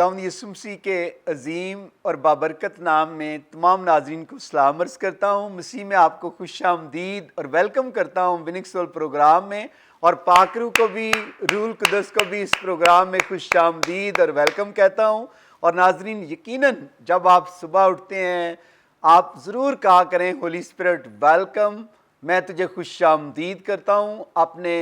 खुदावंद यीशु मसीह के अजीम और बाबरकत नाम में तमाम नाज़रीन को सलाम अर्ज़ करता हूँ। मसीह में आपको खुशामदीद और वेलकम करता हूँ विनिंग सोल प्रोग्राम में, और पाकरू को भी, रूल कुदस को भी इस प्रोग्राम में खुशामदीद और वेलकम कहता हूँ। और नाज़रीन, यकीनन जब आप सुबह उठते हैं आप ज़रूर कहा करें, होली स्पिरिट वेलकम, मैं तुझे खुशामदीद करता हूँ। अपने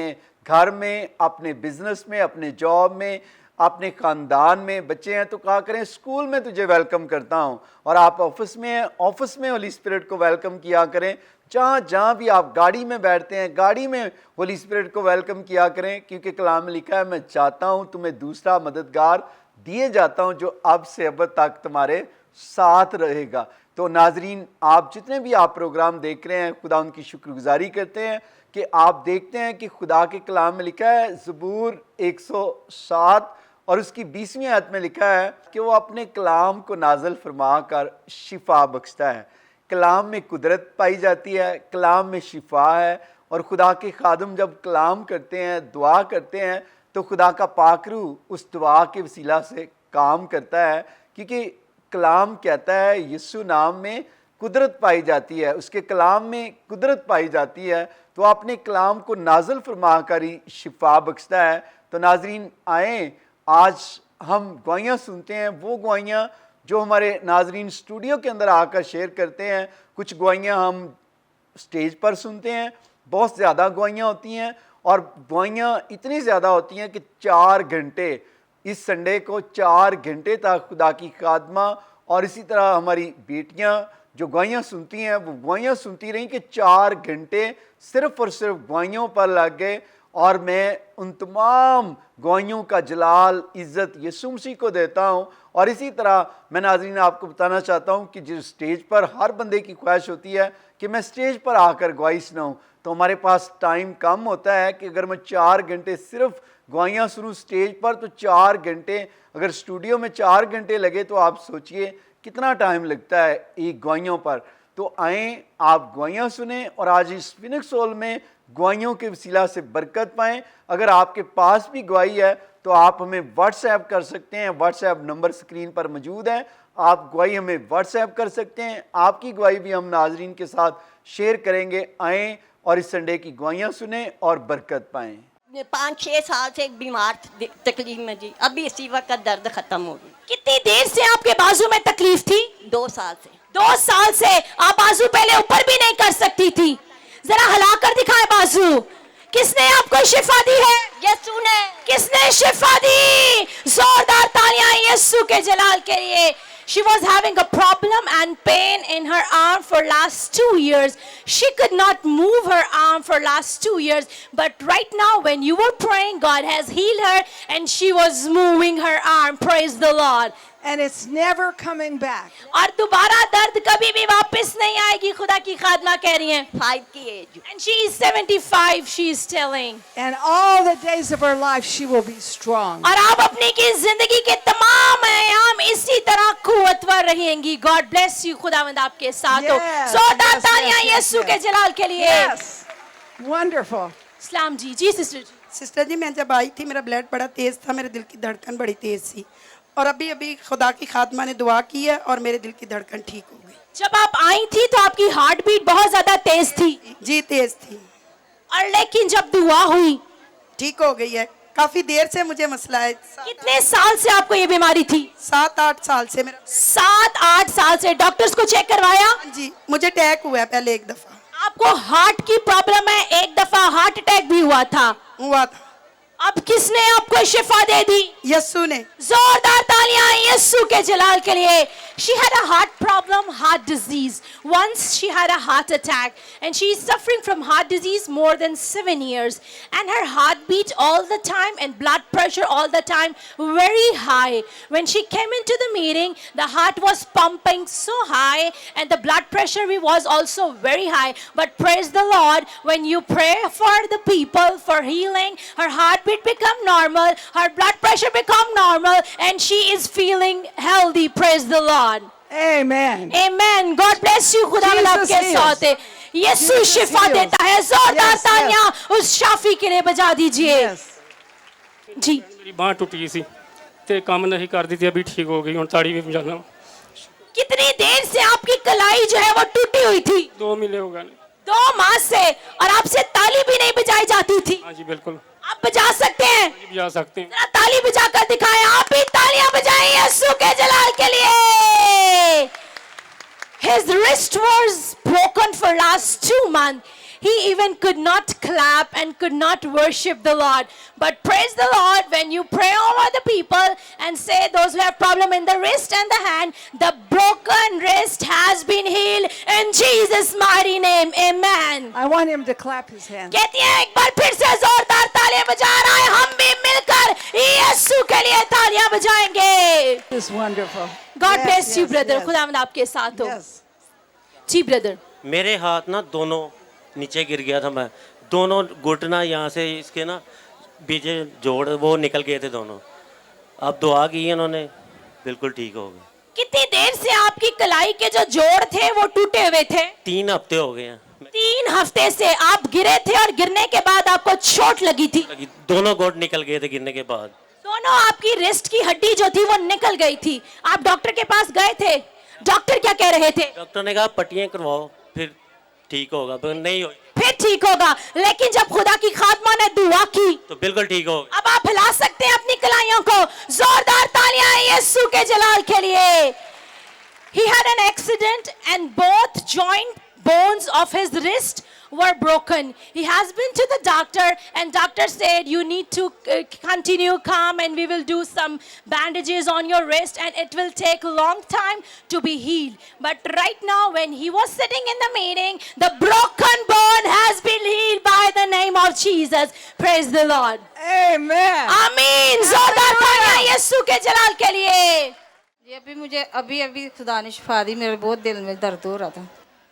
घर में, अपने बिजनेस में, अपने जॉब में, अपने ख़ानदान में बच्चे हैं तो कहा करें स्कूल में तुझे वेलकम करता हूँ। और आप ऑफिस में हैं, ऑफिस में होली स्पिरिट को वेलकम किया करें। जहाँ जहाँ भी आप गाड़ी में बैठते हैं, गाड़ी में होली स्पिरिट को वेलकम किया करें, क्योंकि कलाम में लिखा है, मैं चाहता हूँ तुम्हें दूसरा मददगार दिए जाता हूँ जो अब से अब तक तुम्हारे साथ रहेगा। तो नाजरीन, आप जितने भी आप प्रोग्राम देख रहे हैं, खुदा उनकी शुक्रगुजारी करते हैं कि आप देखते हैं कि खुदा के कलाम में लिखा है, ज़बूर 107 और उसकी 20वीं आयत में लिखा है कि वो अपने कलाम को नाजल फरमा कर शिफा बख्शता है। कलाम में कुदरत पाई जाती है, कलाम में शिफा है। और खुदा के खादम जब कलाम करते हैं, दुआ करते हैं, तो खुदा का पाकरू उस दुआ के वसीला से काम करता है, क्योंकि कलाम कहता है यीशु नाम में कुदरत पाई जाती है, उसके कलाम में कुदरत पाई जाती है। तो अपने कलाम को नाजल फरमा कर ही शिफा बख्शता है। तो नाजरीन, आएँ आज हम गवाहियाँ सुनते हैं, वो गवाहियाँ जो हमारे नाजरीन स्टूडियो के अंदर आकर शेयर करते हैं। कुछ गवाहियाँ हम स्टेज पर सुनते हैं, बहुत ज़्यादा गवाहियाँ होती हैं, और गवाहियाँ इतनी ज़्यादा होती हैं कि 4 घंटे, इस संडे को 4 घंटे तक खुदा की खादमा और इसी तरह हमारी बेटियाँ जो गवाहियाँ सुनती हैं, वो गवाहियाँ सुनती रहीं कि 4 घंटे सिर्फ़ और सिर्फ गवाहियों पर लग गए। और मैं उन तमाम गवाहियों का जलाल, इज़्ज़त यीशु मसीह को देता हूँ। और इसी तरह मैं नाज़रीन आपको बताना चाहता हूँ कि जिस स्टेज पर हर बंदे की ख्वाहिश होती है कि मैं स्टेज पर आकर गवाही सुनाऊँ, तो हमारे पास टाइम कम होता है कि अगर मैं 4 घंटे सिर्फ गवाहियाँ सुनूँ स्टेज पर, तो 4 घंटे, अगर स्टूडियो में 4 घंटे लगे तो आप सोचिए कितना टाइम लगता है एक गवाहियों पर। तो आएँ आप गवाहियाँ सुने, और आज इस विनिंग सोल में गवाहियों के वसीला से बरकत पाएँ। अगर आपके पास भी गवाही है तो आप हमें व्हाट्सएप कर सकते हैं, व्हाट्सएप नंबर स्क्रीन पर मौजूद है, आप गवाही हमें व्हाट्सएप कर सकते हैं। आपकी गवाही भी हम नाजरीन के साथ शेयर करेंगे। आएँ और इस संडे की गवाहियाँ सुने और बरकत पाएँ। 5-6 साल से बीमार तकलीफ में जी, अभी इसी वक्त दर्द खत्म हो गई। कितनी देर से आपके बाजू में तकलीफ थी? 2 साल से। 2 साल से आप बाजू पहले ऊपर भी नहीं कर सकती थी। जरा हिलाकर दिखाए बाजू। किसने आपको शिफा दी है? यीशु ने। किसने शिफा दी? जोरदार तालियां यीशु के जलाल के लिए। She was having a problem and pain in her arm for last 2 years. She could not move her arm for last 2 years. But right now when you were praying, God has healed her and she was moving her arm. Praise the Lord. And it's never coming back. और दोबारा दर्द कभी भी वापस नहीं आएगी, खुदा की खादमा कह रही हैं। 5 की as. And she is 75, she is telling. And all the days of her life she will be strong. और आप अपनी की जिंदगी के तमाम आयाम इसी तरह कुव्वतवर रहेंगी। God bless you, खुदावंद आपके साथ हो। Yes, जोरदार yes, तालियां yes, यीशु yes. के जलाल के लिए। Yes. Wonderful. सलाम जी। जी सिस्टर जी। सिस्टर जी, मैं जब आई थी मेरा ब्लड बड़ा तेज़ था, मेरे दिल की धड़कन बड़ी तेज़ थी, और अभी अभी खुदा की खादमा ने दुआ की है और मेरे दिल की धड़कन ठीक हो गई। जब आप आई थी तो आपकी हार्ट बीट बहुत ज्यादा तेज थी। जी तेज़ थी, और लेकिन जब दुआ हुई ठीक हो गई है। काफ़ी देर से मुझे मसला है। कितने साल से आपको ये बीमारी थी? 7-8 साल से मेरा। 7-8 साल से डॉक्टर्स को चेक करवाया? जी, मुझे अटैक हुआ है पहले एक दफ़ा। आपको हार्ट की प्रॉब्लम है, एक दफा हार्ट अटैक भी हुआ था। अब किसने आपको शिफा दे दी? यीशु ने। जोरदार तालियां यीशु के जलाल के लिए। She had a heart problem, heart disease. Once she had a heart attack and she is suffering from heart disease more than 7 years, and her heartbeat all the time and blood pressure all the time very high. When she came into the meeting, the heart was pumping so high and the blood pressure was also very high. But praise the Lord, when you pray for the people for healing, her heartbeat become normal, her blood pressure become normal, and she is feeling healthy. Praise the Lord. Amen. Amen. God bless you. खुदा Jesus आपके heals. साथ है। यीशु Jesus शिफा heals. देता है। जोरदार Yes, तालियां उस शाफी के लिए बजा दीजिए। Yes. जी। मेरी बांह टूटी सी ਤੇ ਕੰਮ ਨਹੀਂ ਕਰਦੀ थी, अभी ठीक हो गई। ਹੁਣ ताड़ी भी बजाना। कितनी देर से आपकी कलाई जो है वो टूटी हुई थी? 2 महीने हो गए। 2 माह से, और आपसे ताली भी नहीं बजाई जाती थी। हाँ जी बिल्कुल। आप बजा सकते हैं? हाँ जी बजा सकते हैं। जरा ताली बजाकर दिखाएं। आप भी तालियां बजाएं यीशु के जलाल के लिए। His wrist was broken for last 2 months. He even could not clap and could not worship the Lord. But praise the Lord, when you pray over the people and say those who have problem in the wrist and the hand, the broken wrist has been healed in Jesus' mighty name. Amen. I want him to clap his hands. कहती है एक बार फिर से जोरदार तालियां बजा रहा है। हम भी मिलकर यीशु के लिए तालियां बजाएंगे। This is wonderful. God Yes, bless you, yes, brother. yes. खुदावंद आपके साथ हो। Yes. जी ब्रदर। मेरे हाथ ना दोनों नीचे गिर गया था, मैं दोनों घुटना यहाँ से इसके ना बीचे जोड़ वो निकल गए थे दोनों। अब दुआ की इन्होंने, बिल्कुल ठीक हो गए। कितनी देर से आपकी कलाई के जो जोड़ थे वो टूटे हुए थे? 3 हफ्ते हो गए हैं। 3 हफ्ते से आप गिरे थे और गिरने के बाद आपको चोट लगी थी। दोनों गोट निकल गए थे गिरने के बाद। दोनों आपकी रिस्ट की हड्डी जो थी वो निकल गई थी। आप डॉक्टर के पास गए थे, डॉक्टर क्या कह रहे थे? डॉक्टर ने कहा पट्टियाँ करवाओ फिर ठीक होगा, पर नहीं हुई। फिर ठीक होगा, लेकिन जब खुदा की खात्मा ने दुआ की तो बिल्कुल ठीक हो गया। अब आप हिला सकते हैं अपनी कलाइयों को। जोरदार तालियां यीशु के जलाल के लिए। He had an accident and both joint bones of his wrist were broken. He has been to the doctor and doctor said you need to continue calm and we will do some bandages on your wrist and it will take a long time to be healed. But right now when he was sitting in the meeting, the broken bone has been healed by the name of Jesus. Praise the Lord. Amen. आमीन। जोरदार तालियां यीशु के जलाल के लिए। ये अभी खुदा ने शिफा दी। मेरे बहुत दिल में दर्द हो रहा था।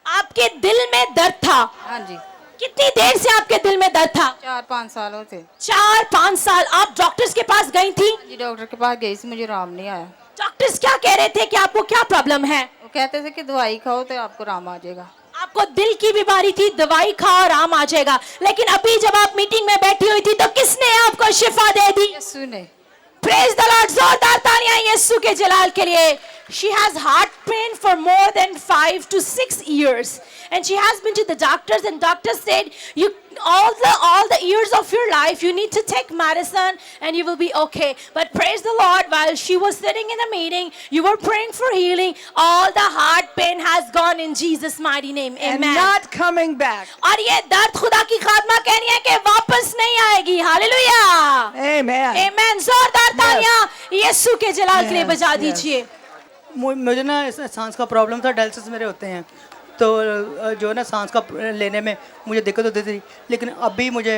आपके दिल में दर्द था? हाँ जी। कितनी देर से आपके दिल में दर्द था? 4-5 साल होते। 4-5 साल। आप डॉक्टर्स के पास गई थी? जी डॉक्टर के पास गई थी, मुझे आराम नहीं आया। डॉक्टर्स क्या कह रहे थे कि आपको क्या प्रॉब्लम है? वो कहते थे कि दवाई खाओ तो आपको आराम आ जाएगा। आपको दिल की बीमारी थी, दवाई खाओ आराम आ जाएगा। लेकिन अभी जब आप मीटिंग में बैठी हुई थी तो किसने आपको शिफा दे दी? यीशु ने। Praise the Lord. जोरदार तालियां यीशु के जलाल के लिए। She has heart pain for more than 5 to 6 years and she has been to the doctors and doctors said you all the years of your life you need to take medicine and you will be okay. But praise the Lord, while she was sitting in the meeting you were praying for healing. All the heart pain has gone in Jesus mighty name. And Amen. not coming back. और ये दर्द खुदा की खात्मा कह रही है कि वापस नहीं आएगी। हालेलुया। Amen. आमेन। जोरदार तालियां यीशु के जलाल के लिए Yes, बजा yes. दीजिए। मुझे ना सांस का प्रॉब्लम था, डायलिसिस मेरे होते हैं, तो जो है ना सांस का लेने में मुझे दिक्कत होती थी, लेकिन अभी मुझे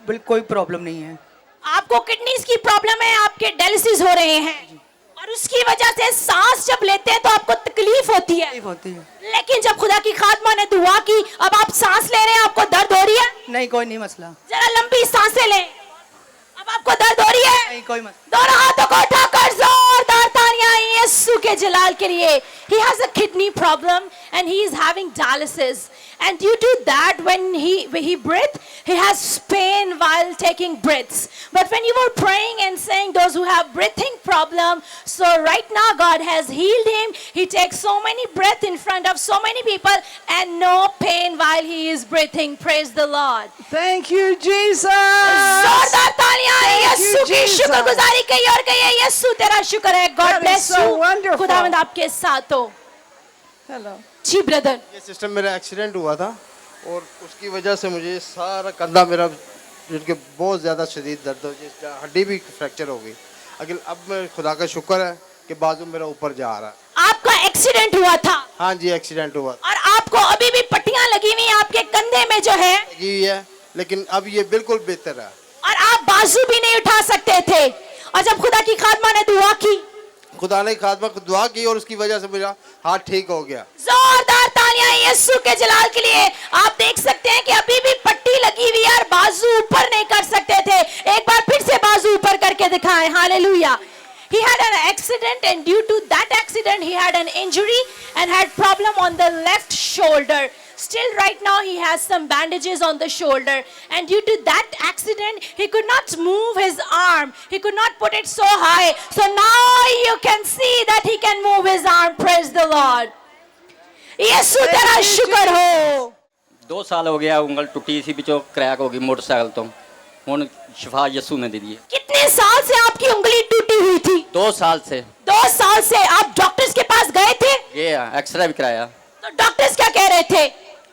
बिल्कुल कोई प्रॉब्लम नहीं है। आपको किडनीज की प्रॉब्लम है, आपके डायलिसिस हो रहे हैं और उसकी वजह से सांस जब लेते हैं तो आपको तकलीफ होती है। लेकिन जब खुदा की खात्मा ने दुआ की, अब आप सांस ले रहे हैं, आपको दर्द हो रही है? नहीं, कोई नहीं मसला। जरा लंबी सांसें लें। अब आपको दर्द हो रही है? नहीं, कोई मसला। दोनों हाथों को उठाकर जोरदार तालियां यीशु के जलाल के लिए। He has a kidney problem and he is having dialysis. And due to that, when he breathes, he has pain while taking breaths. But when you were praying and saying those who have breathing problem, so right now God has healed him. He takes so many breath in front of so many people and no pain while he is breathing. Praise the Lord. Thank you, Jesus. जोरदार तालियां Thank you, यीशु की Jesus. शुक्रगुजारी करिए और कहिए यीशु तेरा शुक्र है। God That is bless so you. wonderful. खुदावंद आपके साथ हो। Hello. जी ब्रदर। ये सिस्टम मेरा एक्सीडेंट हुआ था और उसकी वजह से मुझे सारा कंधा मेरा जिनके बहुत ज़्यादा शदीद दर्द हो, हड्डी भी फ्रैक्चर हो गई। अगर अब मैं खुदा का शुक्र है कि बाजू मेरा ऊपर जा रहा है। आपका एक्सीडेंट हुआ था? हाँ जी एक्सीडेंट हुआ और आपको अभी भी पट्टियां लगी हुई हैं आपके कंधे में जो है, लगी हुई है, लेकिन अब ये बिल्कुल बेहतर है। और आप बाजू भी नहीं उठा सकते थे और जब खुदा की खात्मा ने दुआ की, खुदा ने खात्मा को दुआ की और उसकी वजह से मेरा हाथ ठीक हो गया। जोरदार तालियां यीशु के जलाल के लिए। आप देख सकते हैं कि अभी भी पट्टी लगी हुई है और बाजू ऊपर नहीं कर सकते थे। एक बार फिर से बाजू ऊपर करके दिखाएं। Hallelujah. He had an accident and due to that accident he had an injury and had problem on the left shoulder. Still still right now he has some bandages on the shoulder, and due to that accident he could not move his arm, he could not put it so high, so now you can see that he can move his arm. Praise the Lord. यीशु तेरा शुक्र हो। 2 साल हो गया उंगल टूटी सी बिचो crack हो गई motorcycle तो हुन शिफा यीशु ने दे दी है। कितने साल से आपकी उंगली टूटी हुई थी? 2 साल से। 2 साल से आप डॉक्टर्स के पास गए थे? गया, एक्सरे भी कराया। तो डॉक्टर्स क्या कह रहे थे?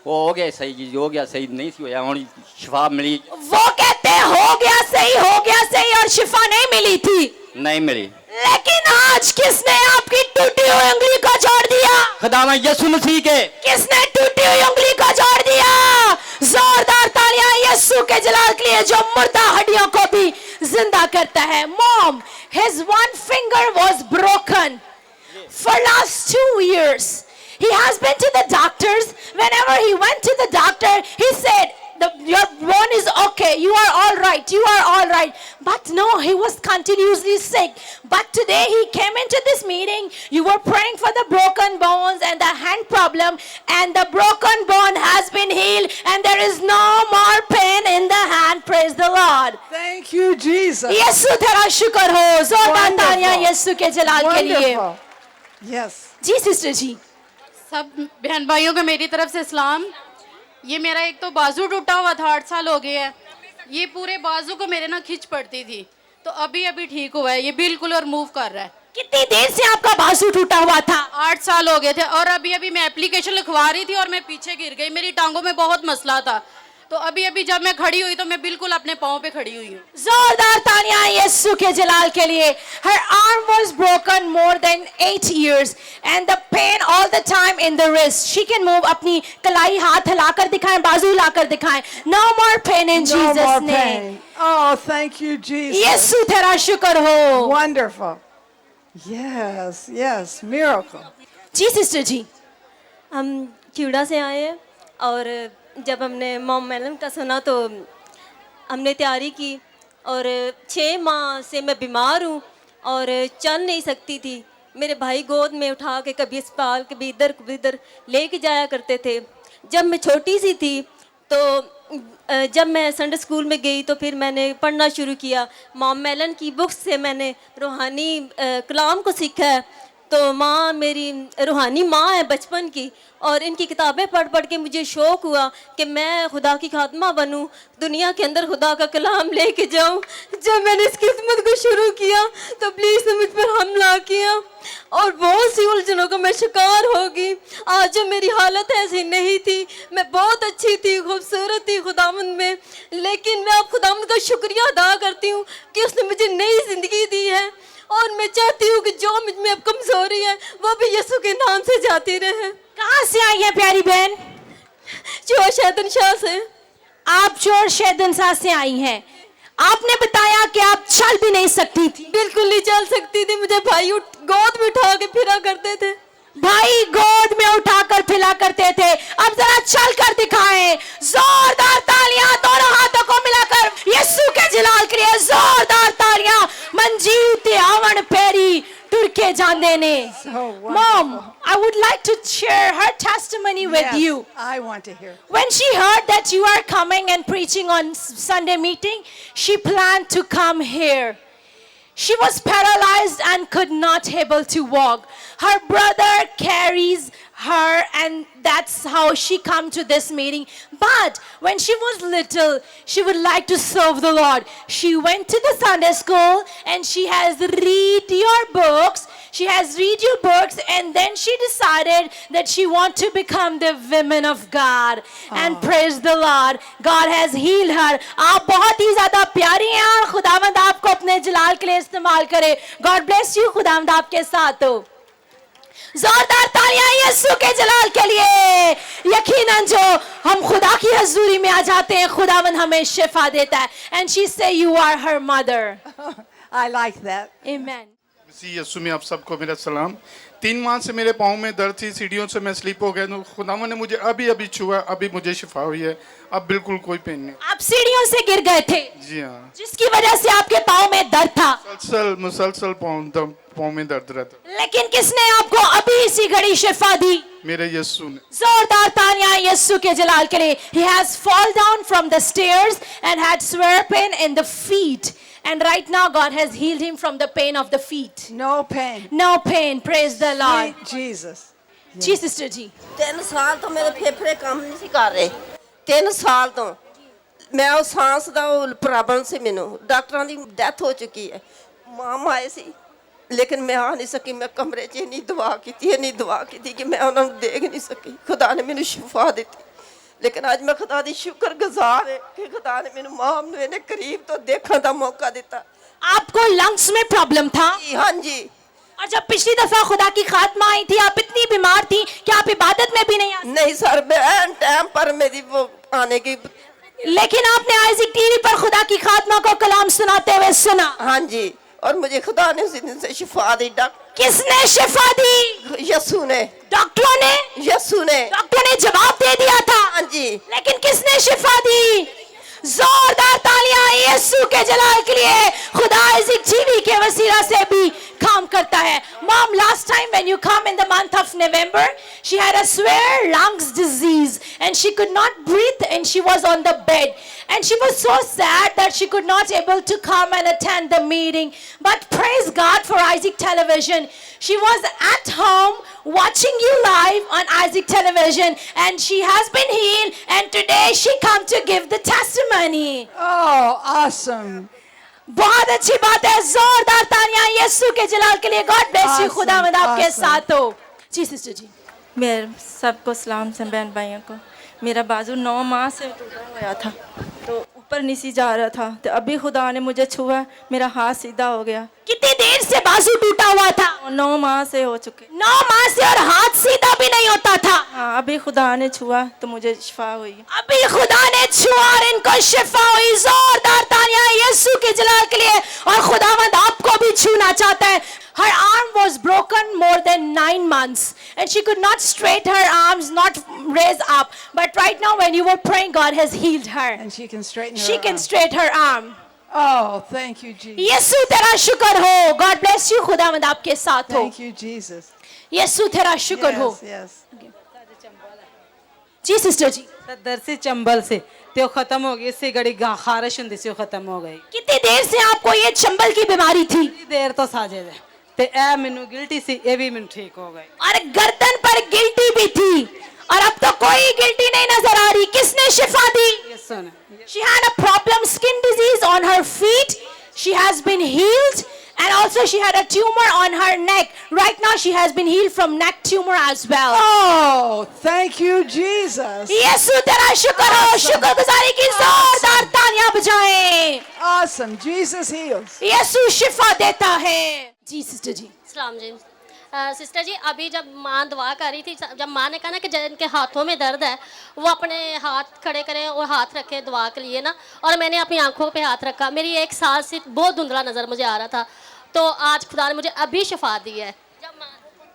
वो हो गया सही जी, हो गया सही, नहीं सी होया हुन शिफा मिली। वो कहते हो गया सही और शिफा नहीं मिली थी। नहीं मिली। लेकिन आज किसने आपकी टूटी हुई उंगली को जोड़ दिया? खुदावन यीशु मसीह के। किसने टूटी हुई उंगली को जोड़ दिया? जोरदार तालियां यीशु के जलाल के लिए जो मुर्दा हड्डियों को भी जिंदा करता है। Mom, his one finger was broken for last 2 years. He has been to the doctors. Whenever he went to the doctor, he said, your bone is okay, you are all right. But no, he was continuously sick. But today he came into this meeting, you were praying for the broken bones and the hand problem, and the broken bone has been healed, and there is no more pain in the hand. Praise the Lord. Thank you, Jesus. यीशु तेरा शुक्र हो। जोरदार Wonderful. तालियां यीशु के जलाल के लिए। Wonderful. Yes. जी sister जी। सब बहन भाइयों को मेरी तरफ से सलाम। ये मेरा एक तो बाजू टूटा हुआ था, 8 साल हो गए हैं। ये पूरे बाजू को मेरे ना खिंच पड़ती थी, तो अभी ठीक हुआ है, ये बिल्कुल और मूव कर रहा है। कितनी देर से आपका बाजू टूटा हुआ था? 8 साल हो गए थे, और अभी मैं एप्लीकेशन लिखवा रही थी और मैं पीछे गिर गई। मेरी टांगों में बहुत मसला था, तो अभी जब मैं खड़ी हुई तो मैं बिल्कुल अपने पाँव पे खड़ी हुई हूँ। जोरदार तालियां यीशु के जलाल के लिए। Her arm was broken more than 8 years and the pain all the time in the wrist. She can move. अपनी कलाई हाथ हिलाकर दिखाएं, बाजू हिलाकर दिखाएं। No more pain in No Jesus' more name. pain. Oh, thank you, Jesus. यीशु तेरा शुक्र हो। Wonderful. Yes, miracle. जी सिस्टर जी। हम क्यूड़ा से आए हैं, और जब हमने मॉम मेलन का सुना तो हमने तैयारी की, और 6 माह से मैं बीमार हूँ और चल नहीं सकती थी। मेरे भाई गोद में उठा के कभी अस्पताल कभी इधर लेके जाया करते थे। जब मैं छोटी सी थी तो जब मैं संडे स्कूल में गई तो फिर मैंने पढ़ना शुरू किया। मॉम मेलन की बुक्स से मैंने रूहानी कलाम को सीखा है। तो माँ मेरी रूहानी माँ है बचपन की, और इनकी किताबें पढ़ के मुझे शौक़ हुआ कि मैं खुदा की खात्मा बनूं, दुनिया के अंदर खुदा का कलाम लेके जाऊं। जब मैंने इस खिदमत को शुरू किया तो प्लीज़ ने मुझ पर हमला किया और बहुत सी उलझनों का मैं शिकार हो गई। आज जब मेरी हालत ऐसी नहीं थी, मैं बहुत अच्छी थी, खूबसूरत थी खुदावंद में, लेकिन मैं अब खुदावंद का शुक्रिया अदा करती हूँ कि उसने मुझे नई ज़िंदगी दी है, और मैं चाहती हूँ कि जो मुझ में अब कमजोरी है वो भी यीशु के नाम से जाती रहे। कहाँ से आई है प्यारी बहन? चोर शैतान शाह से। आप चोर शैतान शाह से आई हैं। आपने बताया कि आप चल भी नहीं सकती थी। बिल्कुल नहीं चल सकती थी, मुझे भाई गोद में उठा के फिरा करते थे। भाई गोद में उठाकर फिला करते थे। अब जरा चल कर दिखाएं। जोरदार तालियां दोनों हाथों को मिलाकर यीशु के जलाल के लिए। जोरदार तालियां। मंजीत आवन फेरी टुरके जांदे ने। Mom, I would like to share her testimony with Yes, you. I want to hear. When she heard that you are coming and preaching on Sunday meeting, she planned to come here. She was paralyzed and could not able to walk. Her brother carries her, and that's how she come to this meeting. But when she was little, she would like to serve the Lord. She went to the Sunday school and she has read your books. She has read your books, and then she decided that she want to become the women of God. And praise the Lord, God has healed her. आप बहुत ही ज़्यादा प्यारी हैं और खुदावंद आपको अपने जलाल के लिए इस्तेमाल करे। God bless you, खुदावंद आपके साथ हो। जोरदार तालियां यीशु के जलाल के लिए। यकीनन जो हम खुदा की हजूरी में आ जाते हैं, खुदावन हमें शिफा देता है। And she say you are her mother. I like that. Amen. मसीह यीशु में आप सबको मेरा सलाम। 3 माह से मेरे पाँव में दर्द थी, सीढ़ियों से मैं स्लिप हो गया, तो खुदावन ने मुझे अभी अभी छुआ, अभी मुझे शिफा हुई है, अब बिल्कुल कोई पेन नहीं। आप सीढ़ियों से गिर गए थे, जी हाँ, जिसकी वजह से आपके पाँव में दर्द था, मुसलसल पाँव में दर्द रहता। लेकिन किसने आपको अभी इसी घड़ी शिफा दी? मेरे यीशु ने। जोरदार तालियां यीशु के जलाल के लिए। He has fall down from the stairs and had severe pain in the feet. And right now God has healed him from the pain of the feet. No pain. No pain. Praise the Lord. Sweet Jesus. जी sister जी। 3 ਸਾਲ ਤੋਂ ਮੇਰੇ ਫੇਫੜੇ ਕੰਮ ਨਹੀਂ ਸੀ ਕਰ ਰਹੇ। 3 ਸਾਲ ਤੋਂ ਮੈਂ ਉਹ ਸਾਂਸ ਦਾ ਉਹ ਪ੍ਰੋਬਲਮ ਸੀ, ਮੈਨੂੰ ਡਾਕਟਰਾਂ ਦੀ ਡੈਥ ਹੋ ਚੁੱਕੀ ਹੈ। ਮਾਮ ਆਏ ਸੀ लेकिन मैं आ नहीं सकी। मैं कमरे च इन्नी दुआ की कि मैं उन्होंने देख नहीं सकी। खुदा ने मैंने शिफा दी, लेकिन आज मैं खुदा दी शुक्रगुजार है कि खुदा ने मैंने माम ने इन्हें करीब तो देखने का मौका दिता। आपको लंग्स में प्रॉब्लम था? हाँ जी। और जब पिछली दफा खुदा की खात्मा आई थी, आप इतनी बीमार थी कि आप इबादत में भी नहीं आ? नहीं सर, मैं टाइम पर मेरी वो आने की। लेकिन आपने आइज़िक टीवी पर खुदा की खात्मा को कलाम सुनाते हुए सुना? हाँ जी, और मुझे खुदा ने उसी दिन से शिफा दी। किसने शिफा दी? यीशु ने। डॉक्टरों ने? यीशु ने। डॉक्टर ने जवाब दे दिया था। हाँ जी। लेकिन किसने शिफा दी? जोरदार तालियां यीशु के जलाल के लिए। खुदा आइज़िक टीवी के वसीला से भी काम करता है। Mom, last time when you come in the month of November, she had a severe lungs disease and she could not breathe and she was on the bed. And she was so sad that she could not able to come and attend the meeting. But praise God for Isaac Television. She was at home watching you live on Isaac Television and she has been healed and today she come to give the testimony. Oh, awesome. बहुत अच्छी बात है। जोरदार तालियां यीशु के जलाल के लिए। God bless you. खुदावंद आपके साथ हो। जी सिस्टर जी। मेरे सबको सलाम से बहन भाइयों को। मेरा बाजू 9 माह से टूटा हुआ था, तो ऊपर नीचे जा रहा था, तो अभी खुदा ने मुझे छुआ, मेरा हाथ सीधा हो गया। कितनी देर से बाजू टूटा हुआ था? 9 माह से हो चुके। 9 माह से, और हाथ सीधा भी नहीं होता था? हाँ, अभी खुदा ने छुआ तो मुझे शिफा हुई। अभी खुदा ने छुआ और इनको शिफा हुई। जोरदार तालियां यीशु के जलाल के लिए। और खुदावंद आपको भी छूना चाहता है। Her arm was broken more than 9 months and she could not straight her arms, not raise up. But right now when you were praying, God has healed her. And she can straighten her She can arm. straight her arm. Oh, thank you, Jesus. यीशु तेरा शुक्र हो। God bless you। खुदावंद आपके साथ हो। Thank you, Jesus. यीशु तेरा शुक्र हो। Yes. जी सिस्टर जी। दर्द से चंबल से तो खत्म हो गई, इससे गड़ी खारिश हुंदी सी खत्म हो गई। कितनी देर से आपको ये चंबल की बीमारी थी? देर तो साजे दे ते ए मेनू गिल्टी सी, ये भी मेनू ठीक हो गई। और गर्दन पर गिल्टी भी थी और अब तो कोई गिल्टी नहीं नजर आ रही। किसने शिफा दी? यीशु ने। She had a problem, skin disease on her feet. She has been healed. And also she had a tumor on her neck. Right now she has been healed from neck tumor as well. Oh, thank you, Jesus. यीशु तेरा शुक्र हो। शुक्रगुजारी की जोरदार तालियां बजाएं। Awesome. Jesus heals. यीशु शिफा देता है। जी सिस्टर जी। सलाम जी। सिस्टर जी, अभी जब माँ दुआ कर रही थी, जब माँ ने कहा ना कि जिनके हाथों में दर्द है वो अपने हाथ खड़े करें और हाथ रखें दुआ के लिए ना, और मैंने अपनी आंखों पे हाथ रखा। मेरी 1 साल से बहुत धुंधला नज़र मुझे आ रहा था, तो आज खुदा ने मुझे अभी शिफा दी है।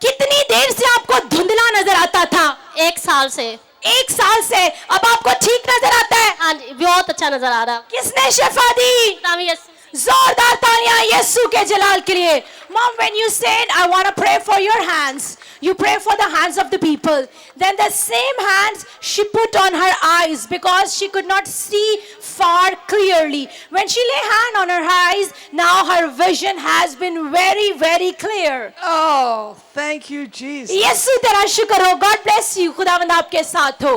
कितनी देर से आपको धुंधला नजर आता था? 1 साल से। 1 साल से। अब आपको ठीक नजर आता है? हाँ जी, बहुत अच्छा नजर आ रहा। किसने शिफा दी? जोरदार तालियां यीशु के जलाल के लिए। Mom, when you said I want to pray for your hands, you pray for the hands of the people. Then the same hands she put on her eyes because she could not see far clearly. When she lay hand on her eyes, now her vision has been very, very clear. Oh, thank you, Jesus. यीशु तेरा शुक्र हो। God bless you। खुदावंद आपके साथ हो।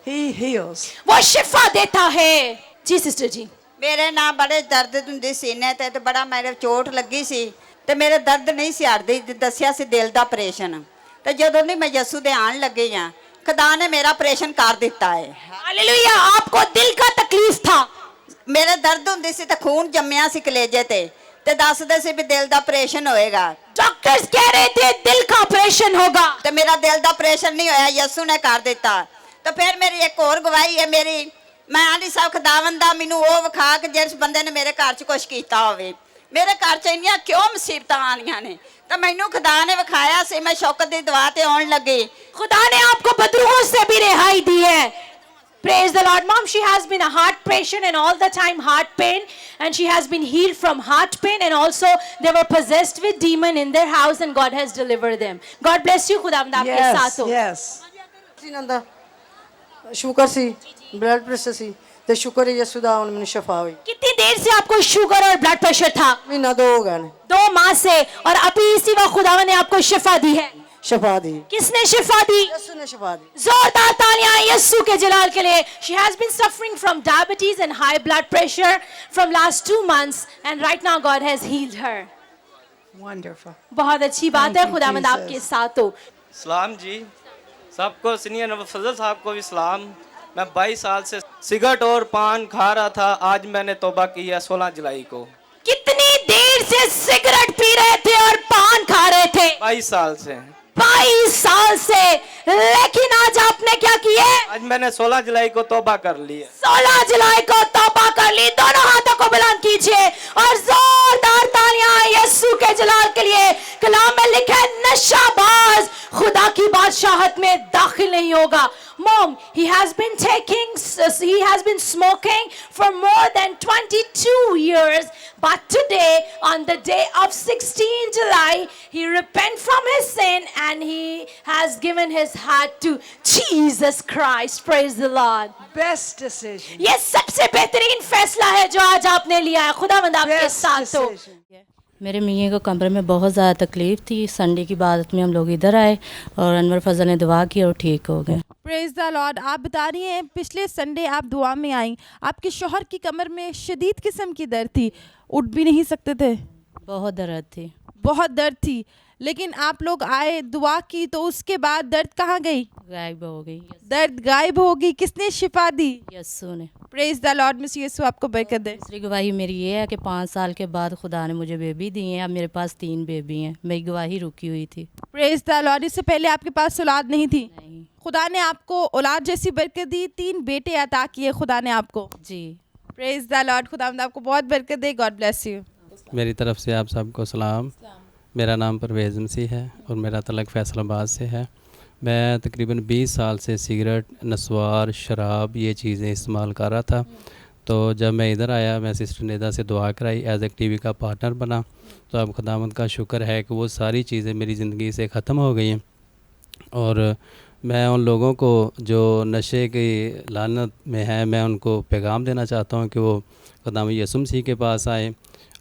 He heals. वो शिफा देता है। जी सिस्टर जी। ਮੇਰੇ ਨਾਲ ਬੜੇ ਦਰਦ ਹੁੰਦੇ ਸੀਨੇ ਤੇ ਬੜਾ ਮੇਰੇ ਚੋਟ ਲੱਗੀ ਸੀ ਤੇ ਮੇਰੇ ਦਰਦ ਨਹੀਂ ਸੀ ਹਟਦੀ। ਦੱਸਿਆ ਸੀ ਦਿਲ ਦਾ ਆਪਰੇਸ਼ਨ, ਤੇ ਜਦੋਂ ਦੀ ਮੈਂ ਯਿਸੂ ਦੇ ਆਣ ਲੱਗੇ ਆ, ਖੁਦਾ ਨੇ ਮੇਰਾ ਆਪਰੇਸ਼ਨ ਕਰ ਦਿੱਤਾ ਹੈ। हालेलुया। आपको दिल का तकलीफ था? ਮੇਰੇ ਦਰਦ ਹੁੰਦੀ ਸੀ ਤੇ ਖੂਨ ਜੰਮਿਆ ਸੀ ਕਲੇਜੇ ਤੇ ਦੱਸਦੇ ਸੀ ਵੀ ਦਿਲ ਦਾ ਆਪਰੇਸ਼ਨ ਹੋਏਗਾ। डॉक्टर्स कह रहे थे दिल का ऑपरेशन होगा, ਤੇ ਮੇਰਾ ਦਿਲ ਦਾ ਆਪਰੇਸ਼ਨ ਨਹੀਂ ਹੋਇਆ, ਯਿਸੂ ਨੇ ਕਰ ਦਿੱਤਾ। ਤੇ ਫਿਰ ਮੇਰੀ ਇੱਕ ਹੋਰ ਗਵਾਹੀ ਹੈ ਮੇਰੀ, ਮੈਂ ਆਂਦੀ ਸਾਹਿਬ ਖੁਦਾਵੰਦ ਦਾ ਮੈਨੂੰ ਉਹ ਵਿਖਾ ਕੇ ਜਿਸ ਬੰਦੇ ਨੇ ਮੇਰੇ ਘਰ 'ਚ ਕੁਝ ਕੀਤਾ ਹੋਵੇ। ਮੇਰੇ ਘਰ 'ਚ ਇੰਨੀਆਂ ਕਿਉਂ ਮੁਸੀਬਤਾਂ ਆਣੀਆਂ ਨੇ ਤਾਂ ਮੈਨੂੰ ਖੁਦਾ ਨੇ ਵਿਖਾਇਆ ਸੀ ਮੈਂ ਸ਼ੌਕਤ ਦੀ ਦੁਆ ਤੇ ਆਉਣ ਲੱਗੀ खुदा ने आपको बदरूहों से भी रिहाई दी है. Praise the Lord. Mom, she has been a heart patient and all the time heart pain, and she has been healed from heart pain, and also they were possessed with demon in their house and God has delivered them. God bless you. खुदावंद आपके साथ हो. Yes Nanda शुक्र सी blood pressure सी ते शुक्र है यीशु दा हुन मैनू शिफा हुई. कितनी देर से आपको शुगर और ब्लड प्रेशर था? महीना 2 हो गए ने. 2 माह से, और अभी इसी वक्त खुदावंद ने आपको शिफा दी है. शिफा दी. किसने शिफा दी? यीशु ने शिफा दी. जोरदार तालियां यीशु के जलाल के लिए. She has been suffering from diabetes and high blood pressure from last 2 months, and right now God has healed her. Wonderful. बहुत अच्छी बात Thank है. you, खुदावंद Jesus. आपके साथ हो. सलाम जी, सबको सीनियर नवाब फजल साहब को भी सलाम. मैं 22 साल से सिगरेट और पान खा रहा था. आज मैंने तौबा की है 16 जुलाई को. कितनी देर से सिगरेट पी रहे थे और पान खा रहे थे? 22 साल से. 22 साल से. लेकिन आज आपने क्या किए? आज मैंने 16 जुलाई को तौबा कर ली है. 16 जुलाई को तौबा कर ली. दोनों हाथों को बुलंद कीजिए और जोरदार तालियां यीशु के जलाल के लिए. कलाम में लिखा है नशाबाज खुदा की बादशाहत में दाखिल नहीं होगा. Mom, he has been smoking for more than 22 years, but today, on the day of 16 July, he repent from his sin and he has given his heart to Jesus Christ. Praise the Lord. Best decision. ये सबसे बेहतरीन फैसला है जो आज आपने लिया है. खुदावंद आपके साथ हो. मेरे मियाँ को कमरे में बहुत ज़्यादा तकलीफ़ थी. संडे की इबादत में हम लोग इधर आए और अनवर फजल ने दुआ की और ठीक हो गए. Praise the Lord. आप बता रही हैं पिछले संडे आप दुआ में आई, आपके शौहर की कमर में शदीद किस्म की दर्द थी, उठ भी नहीं सकते थे. बहुत दर्द थी. बहुत दर्द थी, लेकिन आप लोग आए, दुआ की, तो उसके बाद दर्द कहाँ गई? गायब हो गई. दर्द गायब हो गई. किसने शिफा दी? यीशु ने. Praise the Lord. मिस यीशु आपको बरकत दे. दूसरी गवाही मेरी ये है कि 5 साल के बाद खुदा ने मुझे बेबी दी है. अब मेरे पास 3 बेबी हैं. मेरी गवाही रुकी हुई थी. Praise the Lord. इससे पहले आपके पास औलाद नहीं थी? नहीं. खुदा ने आपको औलाद जैसी बरकत दी. 3 बेटे अता किए खुदा ने आपको. जी. Praise the Lord. खुदा आपको बहुत बरकत दे. God bless you. मेरी तरफ से आप सबको सलाम. मेरा नाम परवेज़ मसीह है और मेरा तलक फैसलाबाद से है. मैं तकरीबन 20 साल से सिगरेट, नस्वार, शराब ये चीज़ें इस्तेमाल कर रहा था. तो जब मैं इधर आया, मैं सिस्टर निदा से दुआ कराई, एज ए टीवी का पार्टनर बना. तो अब खुदावंद का शुक्र है कि वो सारी चीज़ें मेरी ज़िंदगी से ख़त्म हो गई हैं. और मैं उन लोगों को जो नशे की लानत में है, मैं उनको पैगाम देना चाहता हूँ कि वो खुदावंद यीशु मसीह के पास आए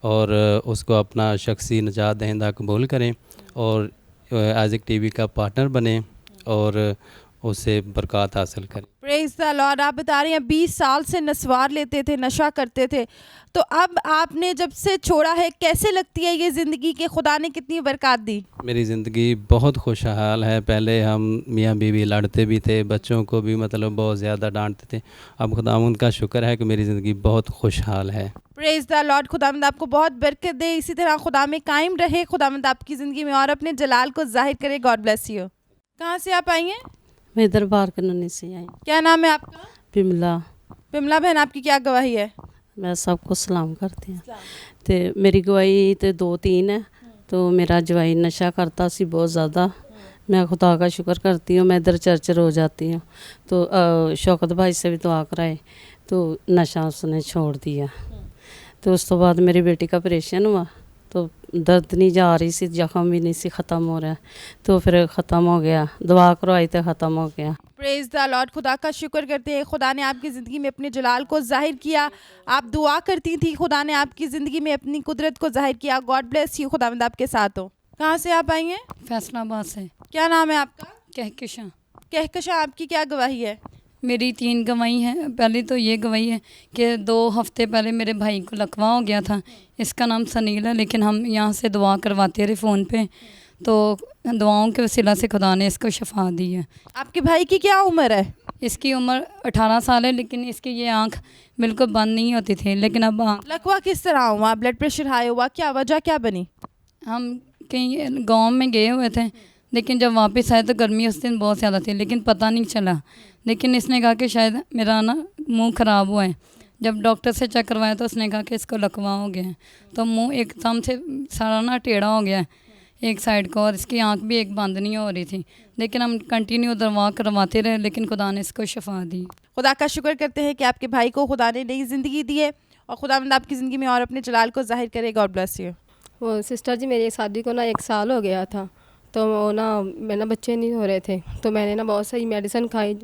और उसको अपना शख्सी निजात दहिंदा कबूल करें और एज ए टीवी का पार्टनर बने और उससे बरकत हासिल करें. Praise the Lord. आप बता रहे हैं 20 साल से नस्वार लेते थे, नशा करते थे, तो अब आपने जब से छोड़ा है, कैसे लगती है ये ज़िंदगी के खुदा ने कितनी बरकत दी? मेरी ज़िंदगी बहुत खुशहाल है. पहले हम मियाँ बीवी लड़ते भी थे, बच्चों को भी मतलब बहुत ज़्यादा डांटते थे. अब खुदावंद का शुक्र है कि मेरी ज़िंदगी बहुत खुशहाल है. Praise the Lord. खुदावंद आपको बहुत बरकत दे. इसी तरह खुदा में कायम रहे. खुदावंद आपकी ज़िंदगी में और अपने जलाल को जाहिर करे. God bless you. कहाँ से आप आई हैं? मैं दरबार करने से आई. क्या नाम है आपका? बिमला. बिमला बहन, आपकी क्या गवाही है? मैं सबको सलाम करती हूँ. तो मेरी गवाही तो 2-3 है. तो मेरा जवाई नशा करता सी बहुत ज़्यादा. मैं खुदा का शुक्र करती हूँ, मैं इधर चर्च रोज़ आती हूँ. तो शौकत भाई से भी दुआ कराए तो नशा उसने छोड़ दिया. तो उस तो बाद मेरी बेटी का ऑपरेशन हुआ तो दर्द नहीं जा रही सी, जख्म भी नहीं सी ख़त्म हो रहा. तो फिर ख़त्म हो गया, दवा करवाई तो ख़त्म हो गया. Praise the Lord. खुदा का शुक्र करते हैं, खुदा ने आपकी ज़िंदगी में अपने जलाल को जाहिर किया. आप दुआ करती थी, खुदा ने आपकी ज़िंदगी में अपनी कुदरत को जाहिर किया. God bless you. खुदावंद आपके साथ हो. कहाँ से आप आई हैं? फैसलाबाद से. क्या नाम है आपका? कहकशां. कहकशां. आपकी क्या गवाही है? मेरी 3 गवाही हैं. पहली तो ये गवाही है कि 2 हफ्ते पहले मेरे भाई को लकवा हो गया था. इसका नाम सनील है, लेकिन हम यहाँ से दुआ करवाते रहे फ़ोन पे, तो दुआओं के वसीला से खुदा ने इसको शफा दी है. आपके भाई की क्या उम्र है? इसकी उम्र 18 साल है, लेकिन इसकी ये आँख बिल्कुल बंद नहीं होती थी, लेकिन अब लकवा किस तरह हुआ? ब्लड प्रेशर हाई हुआ? क्या वजह क्या बनी? हम कहीं गांव में गए हुए थे, लेकिन जब वापस आए तो गर्मी उस दिन बहुत ज़्यादा थी, लेकिन पता नहीं चला. लेकिन इसने कहा कि शायद मेरा ना मुंह ख़राब हुआ है, जब डॉक्टर से चेक करवाया तो उसने कहा कि इसको लकवा हो गया है। तो मुंह एकदम से सारा ना टेढ़ा हो गया है एक साइड को, और इसकी आंख भी एक बंद नहीं हो रही थी। लेकिन हम कंटिन्यू दवा करवाते रहे, लेकिन खुदा ने इसको शफा दी। खुदा का शुक्र करते हैं कि आपके भाई को खुदा ने नई ज़िंदगी दी है और खुदावंद आपकी ज़िंदगी में और अपने जलाल को ज़ाहिर करे। God bless you. वो सिस्टर जी, मेरी शादी को ना 1 साल हो गया था, तो वो ना मेरे ना बच्चे नहीं हो रहे थे, तो मैंने ना बहुत सारी मेडिसिन खाई।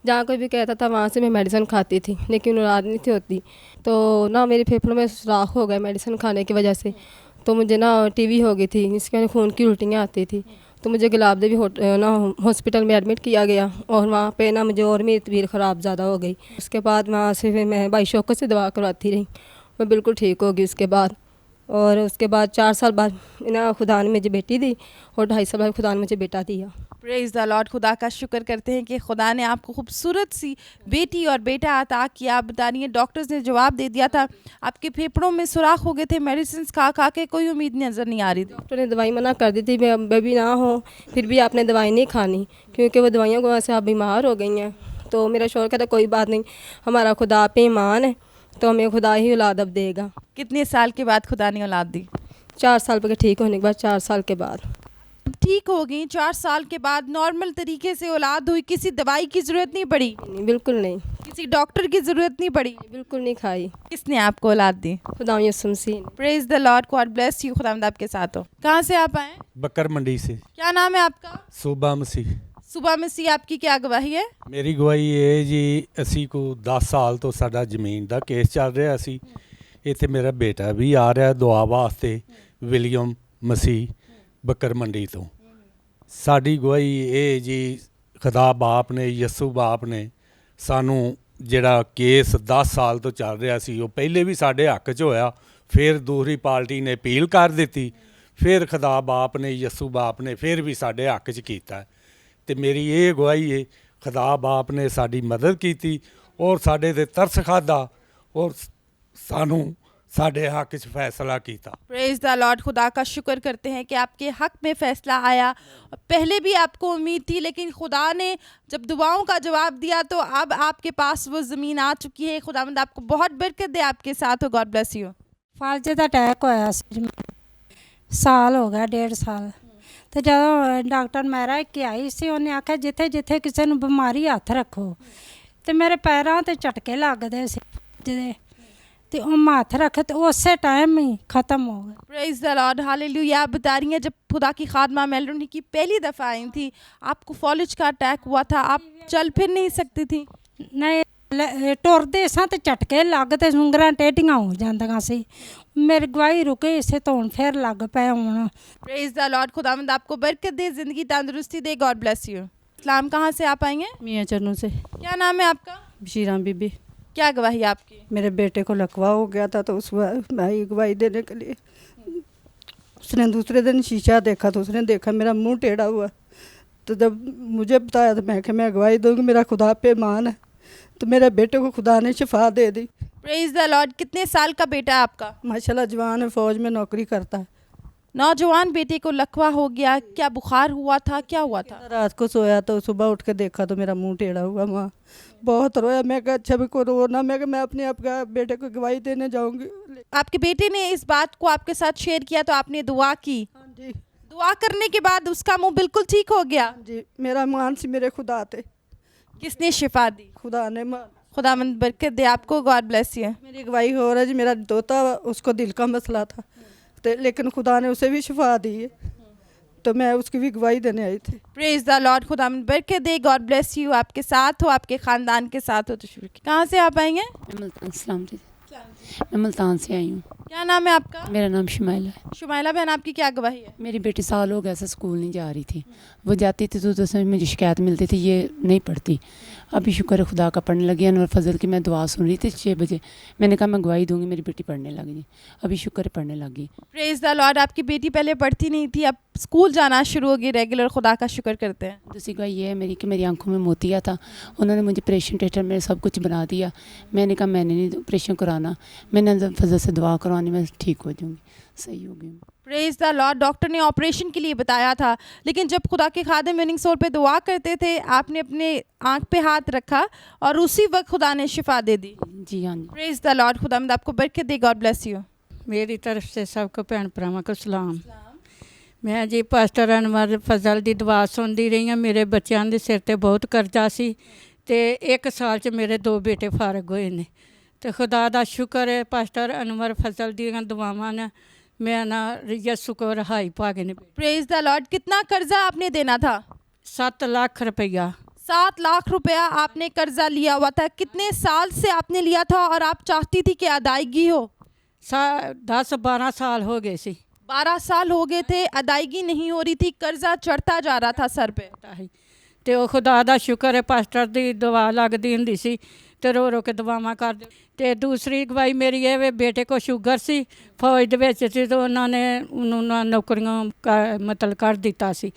जहाँ कोई भी कहता था वहाँ से मैं मेडिसिन खाती थी, लेकिन औलाद नहीं थी होती। तो ना मेरे फेफड़ों में सुराख हो गए मेडिसिन खाने की वजह से। तो मुझे ना टीबी हो गई थी, इसके वजह खून की उल्टियाँ आती थी। तो मुझे गुलाब देवी ना हॉस्पिटल में एडमिट किया गया, और वहाँ पे ना मुझे और मेरी तबीयत ख़राब ज़्यादा हो गई। उसके बाद वहाँ से फिर मैं भाई शौकत से दवा करवाती रही, मैं बिल्कुल ठीक हो गई उसके बाद। और उसके बाद 4 साल बाद ना खुदा ने मुझे बेटी दी, और 2.5 साल बाद खुदा ने मुझे बेटा दिया। Praise the Lord. खुदा का शुक्र करते हैं कि खुदा ने आपको खूबसूरत सी बेटी और बेटा अता किया। आप बता रही हैं डॉक्टर्स ने जवाब दे दिया था, आपके फेफड़ों में सुराख हो गए थे, मेडिसिन खा खा के कोई उम्मीद नज़र नहीं आ रही थी। डॉक्टर ने दवाई मना कर दी थी, बेबी ना हो, फिर भी आपने दवाई नहीं खानी, क्योंकि वो दवाइयों की वजह से आप बीमार हो गई हैं। तो मेरा शौहर कहता कोई बात नहीं, हमारा खुदा पे ईमान है, तो हमें खुदा ही औलाद अब देगा। कितने साल के बाद खुदा ने औलाद दी? 4 साल के ठीक होने के बाद, 4 साल के बाद ठीक हो गई। 4 साल के बाद नॉर्मल तरीके से औलाद हुई, किसी दवाई की ज़रूरत नहीं पड़ी? नहीं, बिल्कुल नहीं। किसी डॉक्टर की ज़रूरत नहीं पड़ी? बिल्कुल नहीं खाई। किसने आपको औलाद दी? खुदा यीशु मसीह ने। Praise the Lord. God bless you. खुदावंद आपके साथ हो। कहाँ से आप आए? बकर मंडी से। क्या नाम है आपका? सूबा मसीह। सुबह मसीह, आपकी क्या गवाही है? ਮੇਰੀ ਗਵਾਹੀ ਇਹ ਜੀ, ਅਸੀਂ ਕੋ 10 ਸਾਲ ਤੋਂ ਸਾਡਾ ਜ਼ਮੀਨ ਦਾ ਕੇਸ ਚੱਲ ਰਿਹਾ ਸੀ। ਇੱਥੇ ਮੇਰਾ ਬੇਟਾ ਵੀ ਆ ਰਿਹਾ ਦੁਆ ਵਾਸਤੇ, ਵਿਲੀਅਮ ਮਸੀਹ ਬੱਕਰ ਮੰਡੀ ਤੋਂ। ਸਾਡੀ ਗਵਾਹੀ ਇਹ ਜੀ, ਖੁਦਾ ਬਾਪ ਨੇ, ਯਿਸੂ ਬਾਪ ਨੇ ਸਾਨੂੰ ਜਿਹੜਾ ਕੇਸ 10 ਸਾਲ ਤੋਂ ਚੱਲ ਰਿਹਾ ਸੀ, ਉਹ ਪਹਿਲੇ ਵੀ ਸਾਡੇ ਹੱਕ 'ਚ ਹੋਇਆ, ਫਿਰ ਦੂਸਰੀ ਪਾਰਟੀ ਨੇ ਅਪੀਲ ਕਰ ਦਿੱਤੀ, ਫਿਰ ਖੁਦਾ ਬਾਪ ਨੇ, ਯਿਸੂ ਬਾਪ ਨੇ ਫਿਰ ਵੀ ਸਾਡੇ ਹੱਕ 'ਚ ਕੀਤਾ। ਤੇ ਮੇਰੀ ਇਹ ਗਵਾਹੀ ਹੈ, ਖੁਦਾ ਬਾਪ ਨੇ ਸਾਡੀ ਮਦਦ ਕੀਤੀ ਔਰ ਸਾਡੇ 'ਤੇ ਤਰਸ ਖਾਧਾ और सानू साढ़े हक च फैसला किया। Praise the Lord. खुदा का शुक्र करते हैं कि आपके हक में फ़ैसला आया। पहले भी आपको उम्मीद थी, लेकिन खुदा ने जब दुआओं का जवाब दिया तो अब आपके पास वो ज़मीन आ चुकी है। खुदावंद आपको बहुत बरकत दे, आपके साथ हो। God bless you. फालजे का अटैक होया साल हो गया, 1.5 साल। तो जब डॉक्टर मेरा के आई सी, उन्हें आख्या जिथे जिथे किसी नूं बीमारी हथ रखो, तो मेरे पैरों ते झटके लगते सी, तो मैं हथ रखे तो उस टाइम ही ख़त्म हो गए। Praise the Lord. हालेलुया। आप बता रही हैं जब खुदा की खादमा मेलनी की पहली दफ़ा आई थी, आपको फॉलिज का अटैक हुआ था, आप चल फिर नहीं सकती थी? नहीं, टुरदे सा तो झटके लगते, उंगलां टेढ़ियां हो जांदियां सी। मेरी गवाही रुके इसे तो हुण फिर लग पे हुण। Praise the Lord. खुदावंद आपको बरकत दे, ज़िंदगी तंदुरुस्ती दे। God bless you. इस्लाम कहाँ से आप आई हैं? मियाँ चन्नू से। क्या नाम है आपका? बशीरा बीबी। क्या गवाही आपकी? मेरे बेटे को लकवा हो गया था, तो उस भाई गवाही देने के लिए उसने दूसरे दिन शीशा देखा, तो उसने देखा मेरा मुंह टेढ़ा हुआ। तो जब मुझे बताया तो मैं मैं गवाही दूँगी, मेरा खुदा पे मान है। तो मेरे बेटे को खुदा ने शिफा दे दी। Praise the Lord. कितने साल का बेटा है आपका? माशाल्लाह जवान है, फौज में नौकरी करता है। नौजवान बेटे को लकवा हो गया, क्या बुखार हुआ था, क्या हुआ था? रात को सोया तो सुबह उठ के देखा तो मेरा मुंह टेढ़ा हुआ। माँ बहुत रोया। मैं कहा अच्छा भी को रोना, मैं अपने आपका बेटे को गवाही देने जाऊंगी। आपके बेटे ने इस बात को आपके साथ शेयर किया तो आपने दुआ की? हाँ जी। दुआ करने के बाद उसका मुंह बिल्कुल ठीक हो गया? जी। मेरा मान से मेरे खुदा थे। किसने शिफा दी? खुदा ने। खुदावंद बरकत दे आपको। God bless you. मेरी गवाही हो रहा है जी, मेरा दोता उसको दिल का मसला था, तो लेकिन खुदा ने उसे भी शिफा दी है, तो मैं उसकी भी गवाही देने आई थी। Praise the Lord. खुदावंद बरकत दे। God bless you. आपके साथ हो, आपके ख़ानदान के साथ हो। तो कहाँ से आप आई हैं? मैं मुल्तान से आई हूँ। क्या नाम है आपका? मेरा नाम शुमाइला है। शुमाइला बहन, आपकी क्या गवाही है? मेरी बेटी साल हो गया से स्कूल नहीं जा रही थी। वो जाती थी तो उसमें मुझे शिकायत मिलती थी ये नहीं पढ़ती। अभी शुक्र है खुदा का पढ़ने लगी। अनवर फजल की मैं दुआ सुन रही थी 6 बजे, मैंने कहा मैं गवाही दूंगी, मेरी बेटी पढ़ने लगी। अभी शुक्र है पढ़ने लगी। Praise the Lord. आपकी बेटी पहले पढ़ती नहीं थी, अब स्कूल जाना शुरू हो गई रेगुलर। खुदा का शुक्र करते हैं। दूसरी गवाही ये है मेरी कि मेरी आंखों में मोतिया था, उन्होंने मुझे ऑपरेशन थिएटर में सब कुछ बना दिया। मैंने कहा मैंने नहीं ऑपरेशन कराना, मैंने फजल से दुआ करवानी, मैं ठीक हो जाऊँगी, सही होगी। Praise the Lord. डॉक्टर ने ऑपरेशन के लिए बताया था, लेकिन जब खुदा के खादिम विनिंग सोल पे दुआ करते थे, आपने अपने आंख पे हाथ रखा और उसी वक्त खुदा ने शिफा दे दी। जी हाँ जी। Praise the Lord. खुदावंद आपको बरकत दे। God bless you. मेरी तरफ से सबको भैन भरावां को सलाम। मैं जी पास्टर अनवर फजल ਦੀ ਦੁਆ ਸੁਣਦੀ ਰਹੀ ਹਾਂ। ਮੇਰੇ ਬੱਚਿਆਂ ਦੇ ਸਿਰ ਤੇ ਬਹੁਤ ਕਰਜ਼ਾ ਸੀ ਤੇ 1 ਸਾਲ 'ਚ ਮੇਰੇ 2 ਬੇਟੇ ਫਾਰਗ ਹੋਏ ਨੇ ਤੇ ਖੁਦਾ ਦਾ ਸ਼ੁਕਰ ਹੈ ਪਾਸਟਰ ਅਨਵਰ ਫਜ਼ਲ ਦੀਆਂ ਦੁਆਵਾਂ ਨਾਲ मैं ना यस्सु को रहाई पा गए। Praise the Lord. कितना कर्जा आपने देना था? 7 लाख रुपया। 7 लाख रुपया आपने कर्जा लिया हुआ था। कितने साल से आपने लिया था और आप चाहती थी कि अदायगी हो? 10-12 साल हो गए सी। 12 साल हो गए थे, अदायगी नहीं हो रही थी, कर्जा चढ़ता जा रहा था सर पे। ਤੇ ਉਹ ਖੁਦਾ ਦਾ ਸ਼ੁਕਰ ਹੈ ਪਾਸਟਰ ਦੀ ਦੁਆ ਲੱਗਦੀ ਹੁੰਦੀ ਸੀ ਤੇ ਰੋ ਰੋ ਕੇ ਦੁਆਵਾਂ ਕਰਦੇ। ਤੇ ਦੂਸਰੀ ਗਵਾਹੀ ਮੇਰੀ ਇਹ ਵੇ ਬੇਟੇ ਕੋ ਸ਼ੂਗਰ ਸੀ, ਫੌਜ ਦੇ ਵਿੱਚ ਸੀ ਤੇ ਉਹਨਾਂ ਨੇ ਉਹਨੂੰ ਨੌਕਰੀਆਂ ਮਤਲਬ ਕੱਢ ਦਿੱਤਾ ਸੀ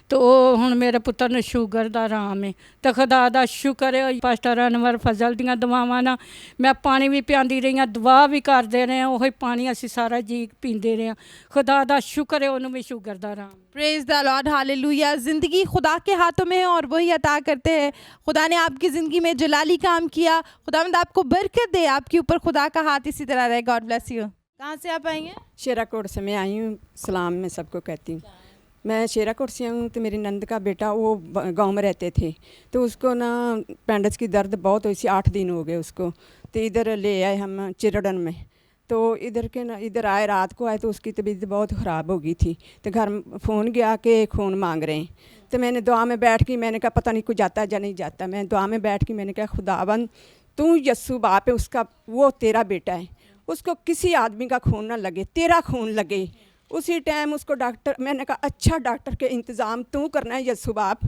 ਤੇ ਉਹ ਹੁਣ ਮੇਰੇ ਪੁੱਤਰ ਨੂੰ ਸ਼ੂਗਰ ਦਾ ਆਰਾਮ ਹੈ ਤੇ ਖੁਦਾ ਦਾ ਸ਼ੁਕਰ ਹੈ ਪਾਸਟਰ ਅਨਵਰ ਫਜ਼ਲ ਦੀਆਂ ਦੁਆਵਾਂ ਨਾਲ ਮੈਂ ਪਾਣੀ ਵੀ ਪਿਆਉਂਦੀ ਰਹੀ ਹਾਂ, ਦੁਆ ਵੀ ਕਰਦੇ ਰਹੇ ਹਾਂ, ਉਹੀ ਪਾਣੀ ਅਸੀਂ ਸਾਰਾ ਜੀ ਪੀਂਦੇ ਰਹੇ ਹਾਂ। ਖੁਦਾ ਦਾ ਸ਼ੁਕਰ ਹੈ ਉਹਨੂੰ ਵੀ ਸ਼ੂਗਰ ਦਾ ਆਰਾਮ। Praise the Lord. हालेलुया। ज़िंदगी खुदा के हाथों में है और वही अता करते हैं। खुदा ने आपकी ज़िंदगी में जलाली काम किया। खुदावंद आपको बरकत दे, आपके ऊपर खुदा का हाथ इसी तरह रहे। God bless you. कहाँ से आप आएंगे? शेराकोट से मैं आई हूँ। सलाम मैं सबको कहती हूँ। मैं शेराकोट से हूँ। तो मेरी नंद का बेटा वो गांव में रहते थे तो उसको ना पेंडस की दर्द बहुत हुई सी, 8 दिन हो गए उसको। तो इधर ले आए हम चिरडन में। तो इधर आए, रात को आए तो उसकी तबीयत बहुत ख़राब हो गई थी। तो घर फ़ोन गया कि खून मांग रहे हैं। तो मैंने दुआ में बैठ के मैंने कहा पता नहीं कुछ जाता या नहीं जाता। मैं दुआ में बैठ के मैंने कहा खुदावन तू यस्सु बाप है, उसका वो तेरा बेटा है, उसको किसी आदमी का खून ना लगे, तेरा खून लगे। उसी टाइम उसको डॉक्टर, मैंने कहा अच्छा डॉक्टर के इंतज़ाम तू करना है यस्सु बाप।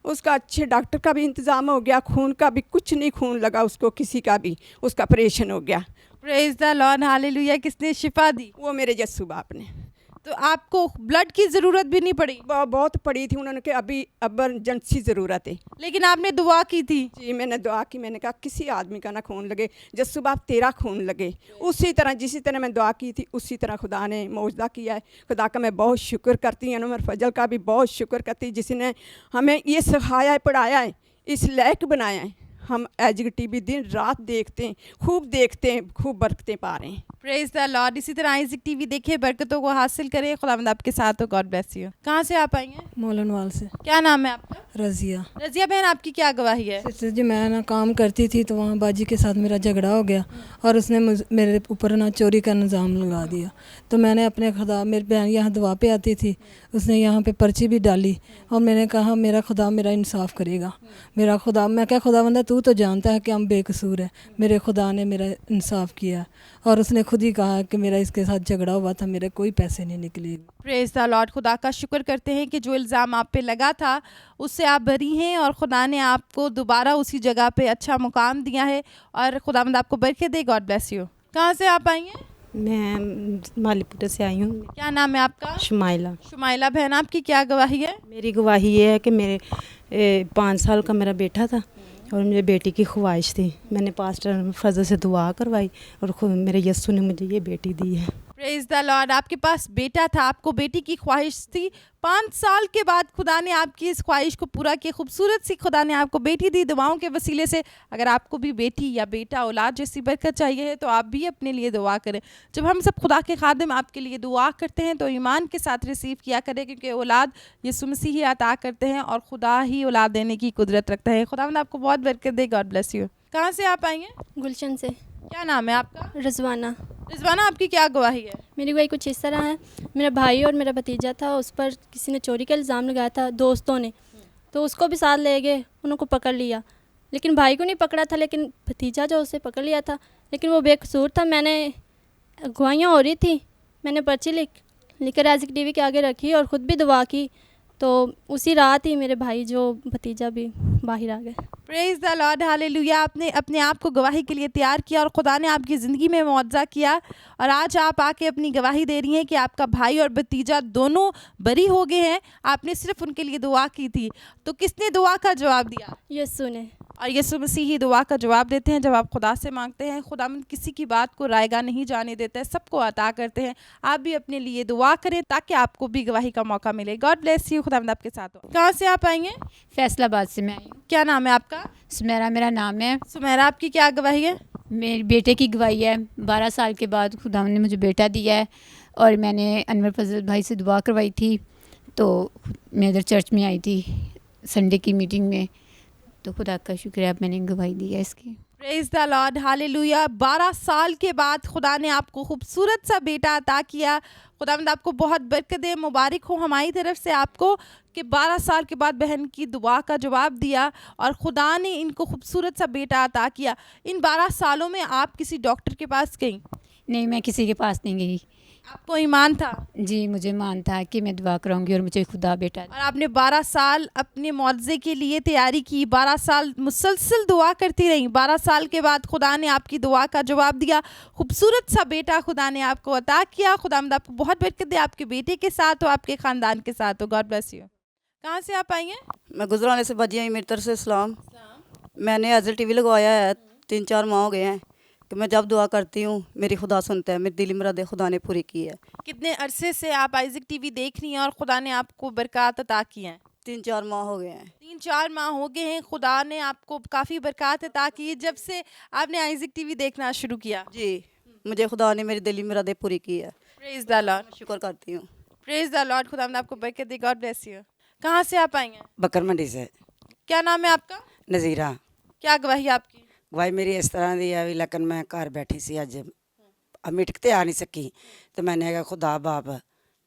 उसका अच्छे डॉक्टर का भी इंतज़ाम हो गया, खून का भी कुछ नहीं खून लगा उसको किसी का भी, उसका ऑपरेशन हो गया। Praise the Lord. हालेलुया। किसने शिफा दी? वो मेरे यस्सु बाप ने। तो आपको ब्लड की ज़रूरत भी नहीं पड़ी? बहुत पड़ी थी। उन्होंने कहा अभी इमरजेंसी ज़रूरत है। लेकिन आपने दुआ की थी? जी मैंने दुआ की। मैंने कहा किसी आदमी का ना खून लगे, यस्सु बाप तेरा खून लगे। उसी तरह जिसी तरह मैं दुआ की थी उसी तरह खुदा ने मौजदा किया है। खुदा का मैं बहुत शुक्र करती हूँ। अनवर फजल का भी बहुत शुक्र करती हूँ जिसने हमें ये सिखाया है, पढ़ाया है, इस लायक बनाया है। हम एजिग टीवी दिन रात देखते हैं, खूब देखते हैं, खूब बरकतें पा रहे हैं। Praise the Lord. इसी तरह आइज़िक टीवी देखिए, बरकतों को हासिल करें। खुदावंद आपके साथ हो। God bless you. कहाँ से आप आई हैं? मोलनवाल से। क्या नाम है आपका? रज़िया। रज़िया बहन, आपकी क्या गवाही है? सिस्टर जी मैं ना काम करती थी तो वहाँ बाजी के साथ मेरा झगड़ा हो गया और उसने मेरे ऊपर ना चोरी का निज़ाम लगा दिया। तो मैंने अपने खुदा, मेरी बहन यहाँ दुआ पे आती थी, उसने यहाँ पे पर्ची भी डाली और मैंने कहा मेरा खुदा मेरा इंसाफ करेगा। मेरा खुदा, मैं क्या खुदावंदा तू तो जानता है कि हम बेकसूर हैं। मेरे खुदा ने मेरा इंसाफ किया और उसने खुद ही कहा कि मेरा इसके साथ झगड़ा हुआ था, मेरे कोई पैसे नहीं निकले। Praise the Lord. खुदा का शुक्र करते हैं कि जो इल्ज़ाम आप पे लगा था उससे आप बरी हैं और खुदा ने आपको दोबारा उसी जगह पे अच्छा मुकाम दिया है और खुदावंद आपको बरकत दे। God bless you. कहाँ से आप आई हैं? मैं मालीपुर से आई हूँ। क्या नाम है आपका? शुमाइला। शुमाइला बहन, आपकी क्या गवाही है? मेरी गवाही ये है कि मेरे 5 साल का मेरा बेटा था और मेरे बेटी की ख्वाहिश थी। मैंने पास्टर फजल से दुआ करवाई और खुद मेरे यस्सु ने मुझे ये बेटी दी है। Praise the Lord. आपके पास बेटा था, आपको बेटी की ख्वाहिश थी। 5 साल के बाद खुदा ने आपकी इस ख्वाहिश को पूरा किया। खूबसूरत सी खुदा ने आपको बेटी दी दुआओं के वसीले से। अगर आपको भी बेटी या बेटा औलाद जैसी बरकत चाहिए है तो आप भी अपने लिए दुआ करें। जब हम सब खुदा के खादिम आपके लिए दुआ करते हैं तो ईमान के साथ रिसीव किया करें, क्योंकि औलाद यीशु मसीह ही अता करते हैं और खुदा ही औलाद देने की कुदरत रखता है। खुदावंद आपको बहुत बरकत दे। God bless you. कहाँ से आप आई हैं? गुलशन से। क्या नाम है आपका? रिजवाना। रिजवाना, आपकी क्या गवाही है? मेरी गवाही कुछ इस तरह है। मेरा भाई और मेरा भतीजा था, उस पर किसी ने चोरी का इल्ज़ाम लगाया था दोस्तों ने, तो उसको भी साथ ले गए, उनको पकड़ लिया। लेकिन भाई को नहीं पकड़ा था, लेकिन भतीजा जो उसे पकड़ लिया था, लेकिन वो बेकसूर था। मैंने गवाहियाँ हो रही थी, मैंने पर्ची लिखकर आइज़िक टीवी के आगे रखी और ख़ुद भी दुआ की, तो उसी रात ही मेरे भाई जो भतीजा भी बाहर आ गए। Praise the Lord. हालेलुया। आपने अपने आप को गवाही के लिए तैयार किया और खुदा ने आपकी ज़िंदगी में मुआवजा किया और आज आप आके अपनी गवाही दे रही हैं कि आपका भाई और भतीजा दोनों बरी हो गए हैं। आपने सिर्फ उनके लिए दुआ की थी, तो किसने दुआ का जवाब दिया? यीशु ने। और यीशु मसीह ही दुआ का जवाब देते हैं। जब आप खुदा से मांगते हैं, खुदावंद किसी की बात को रायगा नहीं जाने देते हैं, सबको अता करते हैं। आप भी अपने लिए दुआ करें ताकि आपको भी गवाही का मौका मिले। गॉड ब्लेस यू, खुदावंद आपके साथ हो। कहाँ से आप आएंगे? फैसलाबाद से मैं आई हूँ। क्या नाम है आपका? सुमेरा मेरा नाम है। सुमेरा, आपकी क्या गवाही है? मेरे बेटे की गवाही है। 12 साल के बाद खुदा ने मुझे बेटा दिया है और मैंने अनवर फजल भाई से दुआ करवाई थी, तो मैं इधर चर्च में आई थी संडे की मीटिंग में, तो खुदा का शुक्र है अब मैंने गवाही दी है इसकी। Praise the Lord, hallelujah. 12 साल के बाद खुदा ने आपको खूबसूरत सा बेटा अता किया। खुदावंद आपको बहुत बरकत दे। मुबारक हो हमारी तरफ से आपको कि 12 साल के बाद बहन की दुआ का जवाब दिया और खुदा ने इनको खूबसूरत सा बेटा अता किया। इन 12 सालों में आप किसी डॉक्टर के पास गई? नहीं, मैं किसी के पास नहीं गई। आपको ईमान था? जी, मुझे ईमान था कि मैं दुआ कराऊंगी और मुझे खुदा बेटा। और आपने 12 साल अपने मुआवजे के लिए तैयारी की, 12 साल मुसलसल दुआ करती रही। 12 साल के बाद खुदा ने आपकी दुआ का जवाब दिया, खूबसूरत सा बेटा खुदा ने आपको अता किया। खुदावंद आपको बहुत बरकत दे, आपके बेटे के साथ हो, आपके ख़ानदान के साथ हो। God bless you. कहाँ से आप आई हैं? मैं गुजराने से बजी आई, मेरी तरफ से सलाम। मैंने एज़ल टीवी लगवाया है, 3-4 माह हो गए हैं कि मैं जब दुआ करती हूँ मेरी खुदा सुनता है, मेरी दिली मुरादें खुदा ने पूरी की है। कितने अरसे से आप आइज़िक टीवी देख रही हैं और खुदा ने आपको बरकत अता की हैं? 3-4 माह हो गए हैं। 3-4 माह हो गए हैं। खुदा ने आपको काफ़ी बरकत अता की है जब से आपने आइज़िक टीवी देखना शुरू किया। जी, मुझे खुदा ने मेरी दिली मुरादें पूरी की है। प्रेज द लॉर्ड, शुक्र करती हूँ। Praise the Lord. खुदा ने आपको बरकत दी। God bless you. कहाँ से आप आई हैं? बकर मंडी से। क्या नाम है आपका? नज़ीरा। क्या गवाही आपकी? गवाही मेरी इस तरह दी है भी, लेकिन मैं घर बैठी सी अज मीटिंग ते आ नहीं सकी, तो मैंने कहा खुदा बाप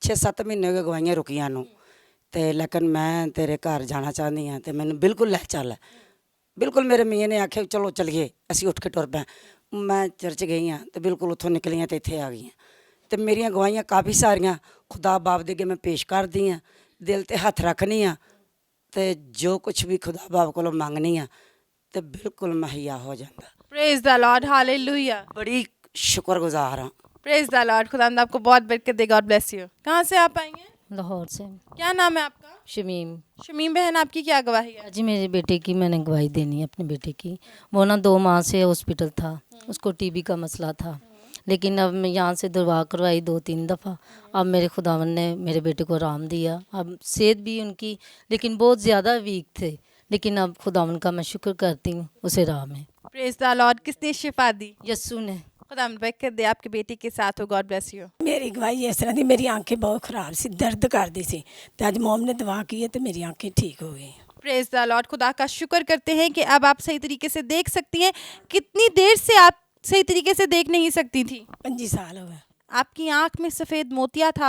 6-7 महीने हो गए गवाइयाँ रुकियां नूं, ते लेकिन मैं तेरे घर जाना चाहती हाँ, तो मैंने बिल्कुल लै चल। बिल्कुल मेरे मियाँ ने आख्या चलो चलिए, असी उठ के टुर पै। मैं चर्च गई हाँ, तो बिल्कुल उत्थों निकलियाँ तो इत्थे आ गई। तो मेरिया गवाइयाँ काफ़ी सारियाँ खुदा बाप दे अगे मैं पेश कर दी हाँ, दिल ते हथ रखनी हाँ, तो जो कुछ भी खुदा बाप को मंगनी हाँ तो बिल्कुल मुहैया हो जाता। Praise the Lord, hallelujah. बड़ी शुक्रगुजार हाँ। Praise the Lord. खुदा आपको बहुत बरकत दे। God bless you. कहाँ से आप आई हैं? लाहौर से। क्या नाम है आपका? शमीम। शमीम बहन, आपकी क्या गवाही है? जी, मेरे बेटे की मैंने गवाही देनी है, अपने बेटे की। वो ना 2 माह से हॉस्पिटल था, उसको टीबी का मसला था, लेकिन अब मैं यहाँ से दवा करवाई 2-3 दफ़ा। अब मेरे खुदावन ने मेरे बेटे को आराम दिया। अब सेहत भी उनकी लेकिन बहुत ज़्यादा वीक थे, लेकिन अब खुदावन का मैं शुक्र करती हूँ, उसे आराम है। Praise the Lord. किसने शिफा दी? यस्सू ने। खुदा बरकत दे, आपके बेटे के साथ हो। God bless you. मेरी गवाही इस तरह दी, मेरी आंखें बहुत खराब सी, दर्द करती सी, तो अज मोम ने दवा की है तो मेरी आंखें ठीक हो गई। Praise the Lord. खुदा का शुक्र करते हैं कि अब आप सही तरीके से देख सकती हैं। कितनी देर से आप सही तरीके से देख नहीं सकती थी? 5 साल हो गए। आपकी आंख में सफ़ेद मोतिया था,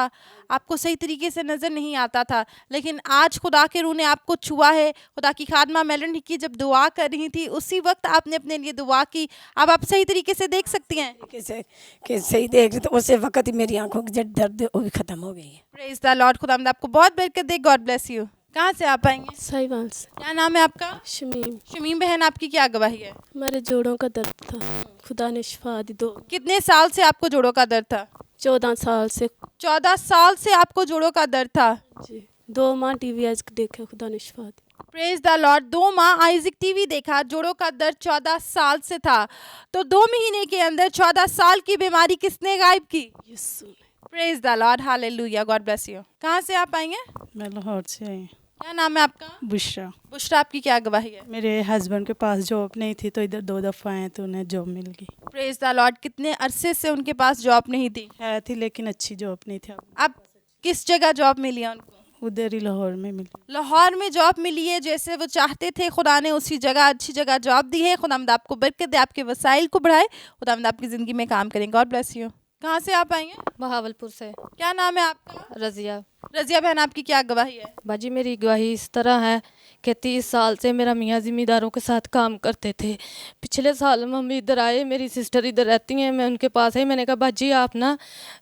आपको सही तरीके से नज़र नहीं आता था, लेकिन आज खुदा के रूह ने आपको छुआ है। खुदा की खादमा मेलन की जब दुआ कर रही थी उसी वक्त आपने अपने लिए दुआ की। अब आप सही तरीके से देख सकती हैं। कैसे कि सही देख रही तो उस वक्त ही मेरी आंखों की जो दर्द वो भी ख़त्म हो गई है। Praise the Lord. खुदा आपको बहुत बरकत दे। God bless you. कहाँ से आप आएंगे? साहिवाल से। क्या नाम है आपका? शमीम। शमीम बहन, आपकी क्या गवाही है? मेरे जोड़ों का दर्द था, खुदा ने शिफा दी। 2 कितने साल से आपको जोड़ों का दर्द था? 14 साल से। 14 साल से आपको जोड़ों का दर्द था? जी। 2 माह टीवी आज देखा, खुदा ने शिफा दी। Praise the Lord. 2 माह आइज़िक टीवी देखा, जोड़ों का दर्द 14 साल से था, तो 2 महीने के अंदर 14 साल की बीमारी किसने गायब की? यीशु ने। Praise the Lord, hallelujah. God bless you. कहाँ से आप आएंगे? मैं लाहौर से आई। क्या नाम है आपका? बुशरा। बुशरा, आपकी क्या गवाही है? मेरे हस्बैंड के पास जॉब नहीं थी, तो इधर 2 दफ़ा आए तो उन्हें जॉब मिल गई। Praise the Lord. कितने अरसे से उनके पास जॉब नहीं थी? है थी लेकिन अच्छी जॉब नहीं थी। अब किस जगह जॉब मिली है उनको? उधर ही लाहौर में मिली। लाहौर में जॉब मिली है, जैसे वो चाहते थे खुदा ने उसी जगह अच्छी जगह जॉब दी है। खुदावंद आपको बरकत दे, आपके वसाइल को बढ़ाए, खुदावंद आपकी ज़िंदगी में काम करें। God bless you. कहाँ से आप आएंगे? बहावलपुर से। क्या नाम है आपका? रज़िया। रज़िया बहन, आपकी क्या गवाही है? बाजी, मेरी गवाही इस तरह है कि 30 साल से मेरा मियाँ ज़िम्मेदारों के साथ काम करते थे। पिछले साल मम्मी इधर आए, मेरी सिस्टर इधर रहती हैं, मैं उनके पास आई। मैंने कहा बाजी आप ना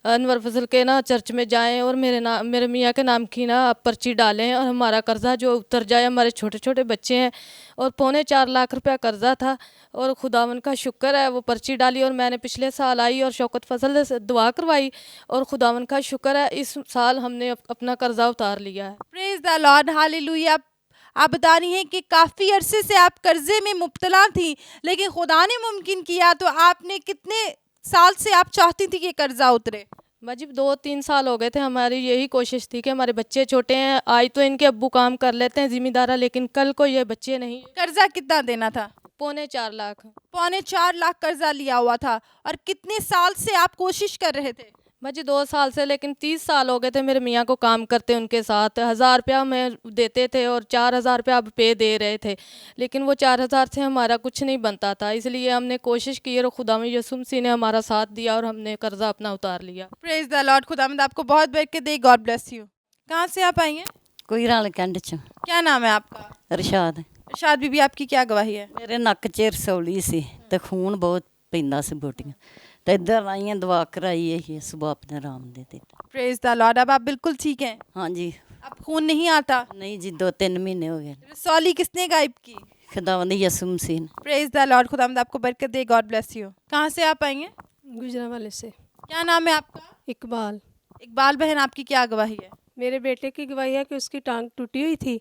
अनवर फजल के ना चर्च में जाएं और मेरे मियाँ के नाम की ना आप पर्ची डालें और हमारा कर्जा जो उतर जाए। हमारे छोटे छोटे बच्चे हैं और 4.25 लाख रुपया कर्जा था, और खुदावन का शुक्र है वो पर्ची डाली। और मैंने पिछले साल आई और शौकत फजल से दुआ करवाई, और खुदावन का शुक्र है इस साल हमने अपना कर्जा उतार लिया है। Praise the Lord, hallelujah. आप बता रही हैं कि काफ़ी अरसे से आप कर्जे में मुब्तला थी, लेकिन खुदा ने मुमकिन किया। तो आपने कितने साल से आप चाहती थी कि कर्जा उतरे? जी 2-3 साल हो गए थे। हमारी यही कोशिश थी कि हमारे बच्चे छोटे हैं, आज तो इनके अब्बू काम कर लेते हैं ज़िम्मेदारा, लेकिन कल को ये बच्चे नहीं। कर्जा कितना देना था? 4.25 लाख। 4.25 लाख कर्जा लिया हुआ था। और कितने साल से आप कोशिश कर रहे थे? जी 2 साल से, लेकिन 30 साल हो गए थे मेरे मियाँ को काम करते उनके साथ। 1000 रुपया मैं देते थे और 4000 रुपया अब पे दे रहे थे, लेकिन वो 4000 से हमारा कुछ नहीं बनता था। इसलिए हमने कोशिश की और खुदा में यसुम सी ने हमारा साथ दिया और हमने कर्जा अपना उतार लिया। Praise the Lord. खुदावंद आपको बहुत बरकत दे। God bless you. कहाँ से आप आई हैं? कोई राल कैंड च। क्या नाम है आपका? रशाद। रशाद बीबी, आपकी क्या गवाही है? मेरे नक च रसौली सी ते खून बहुत पैंदा सी बोटियां ते इधर आई हैं, दवा कराई है सुबह अपने आराम दे दे। Praise the Lord. अब आप बिल्कुल ठीक हैं? हाँ जी। अब खून नहीं आता? नहीं जी, 2-3 महीने हो गए। रसौली किसने गायब की? खुदावंद यसुम मसीह ने। Praise the Lord. खुदावंद आपको बरकत दे। God bless you. कहाँ से आप आई हैं? गुजरांवाले से। क्या नाम है आपका? इकबाल। इकबाल बहन, आपकी क्या गवाही है? मेरे बेटे की गवाही है कि उसकी टांग टूटी हुई थी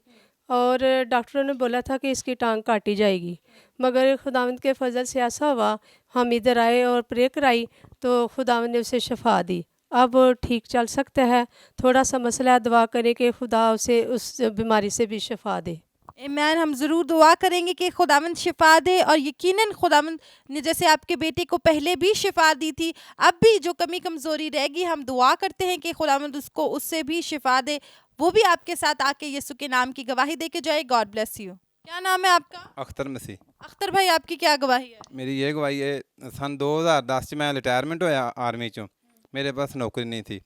और डॉक्टरों ने बोला था कि इसकी टांग काटी जाएगी, मगर खुदावंद के फजल से ऐसा हुआ, हम इधर आए और प्रे कराई तो खुदावंद ने उसे शफा दी। अब वो ठीक चल सकता है। थोड़ा सा मसला है, दुआ करें कि खुदा उसे उस बीमारी से भी शफा दे। आमीन। हम ज़रूर दुआ करेंगे कि खुदावंद शिफा दे, और यकीनन खुदावंद ने जैसे आपके बेटे को पहले भी शिफा दी थी, अब भी जो कमी कमज़ोरी रहेगी हम दुआ करते हैं कि खुदावंद उसको उससे भी शिफा दे, वो भी आपके साथ आके यीशु के नाम की गवाही दे के जाए। God bless you. क्या नाम है आपका? अख्तर मसीह। अख्तर भाई, आपकी क्या गवाही है? मेरी ये गवाही है, सन 2010 में रिटायरमेंट होया आर्मी चों, मेरे पास नौकरी नहीं थी।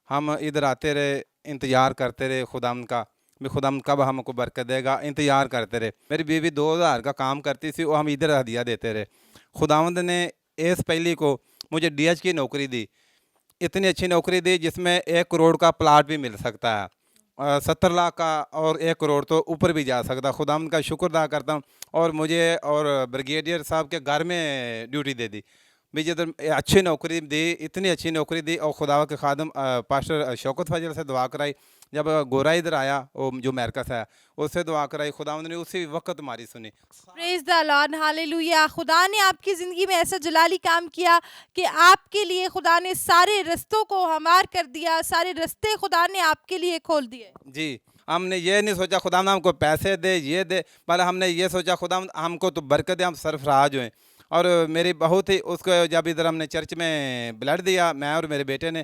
हम इधर आते रहे, इंतज़ार करते रहे खुदावंद का भी खुदावंद कब हमको बरकत देगा, इंतज़ार करते रहे। मेरी बीवी 2000 का काम करती थी, वो हम इधर हदिया देते रहे। खुदावंद ने इस पहली को मुझे DH की नौकरी दी, इतनी अच्छी नौकरी दी जिसमें 1 करोड़ का प्लाट भी मिल सकता है, 70 लाख का और 1 करोड़ तो ऊपर भी जा सकता। खुदावंद का शुक्र अदा करता हूँ। और मुझे और ब्रिगेडियर साहब के घर में ड्यूटी दे दी भी, जब अच्छी नौकरी दी, इतनी अच्छी नौकरी दी। और खुदा के खादम पास्टर शौकत फजल से दुआ कराई। जब गोरा इधर आया, वो जो अमेरिका से आया, उससे दुआ कराई, खुदावंद ने उसी वक्त हमारी सुनी। Praise the Lord. हालेलुया। खुदा ने आपकी ज़िंदगी में ऐसा जलाली काम किया कि आपके लिए खुदा ने सारे रास्तों को हमार कर दिया, सारे रास्ते खुदा ने आपके लिए खोल दिए। जी, हमने ये नहीं सोचा खुदावंद हमको पैसे दे, ये दे, बल्कि हमने ये सोचा खुदावंद हमको तो बरकत दे, हम सरफराज हुए। और मेरी बहू थी, उसको जब इधर हमने चर्च में ब्लड दिया, मैं और मेरे बेटे ने,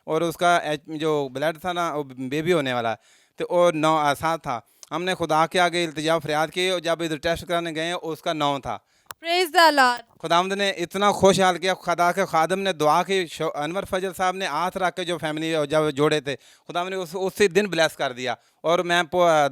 और उसका जो ब्लड था ना, वो बेबी होने वाला, तो वो 9 था। हमने खुदा के आगे इल्तिजा फरियाद की, और जब इधर टेस्ट कराने गए उसका 9 था। Praise the Lord. खुदावंद ने इतना खुश हाल किया, खुदा के खादम ने दुआ की, अनवर फजल साहब ने हाथ रख के जो फैमिली जब जोड़े थे, खुदावंद ने उसी दिन ब्लेस कर दिया, और मैं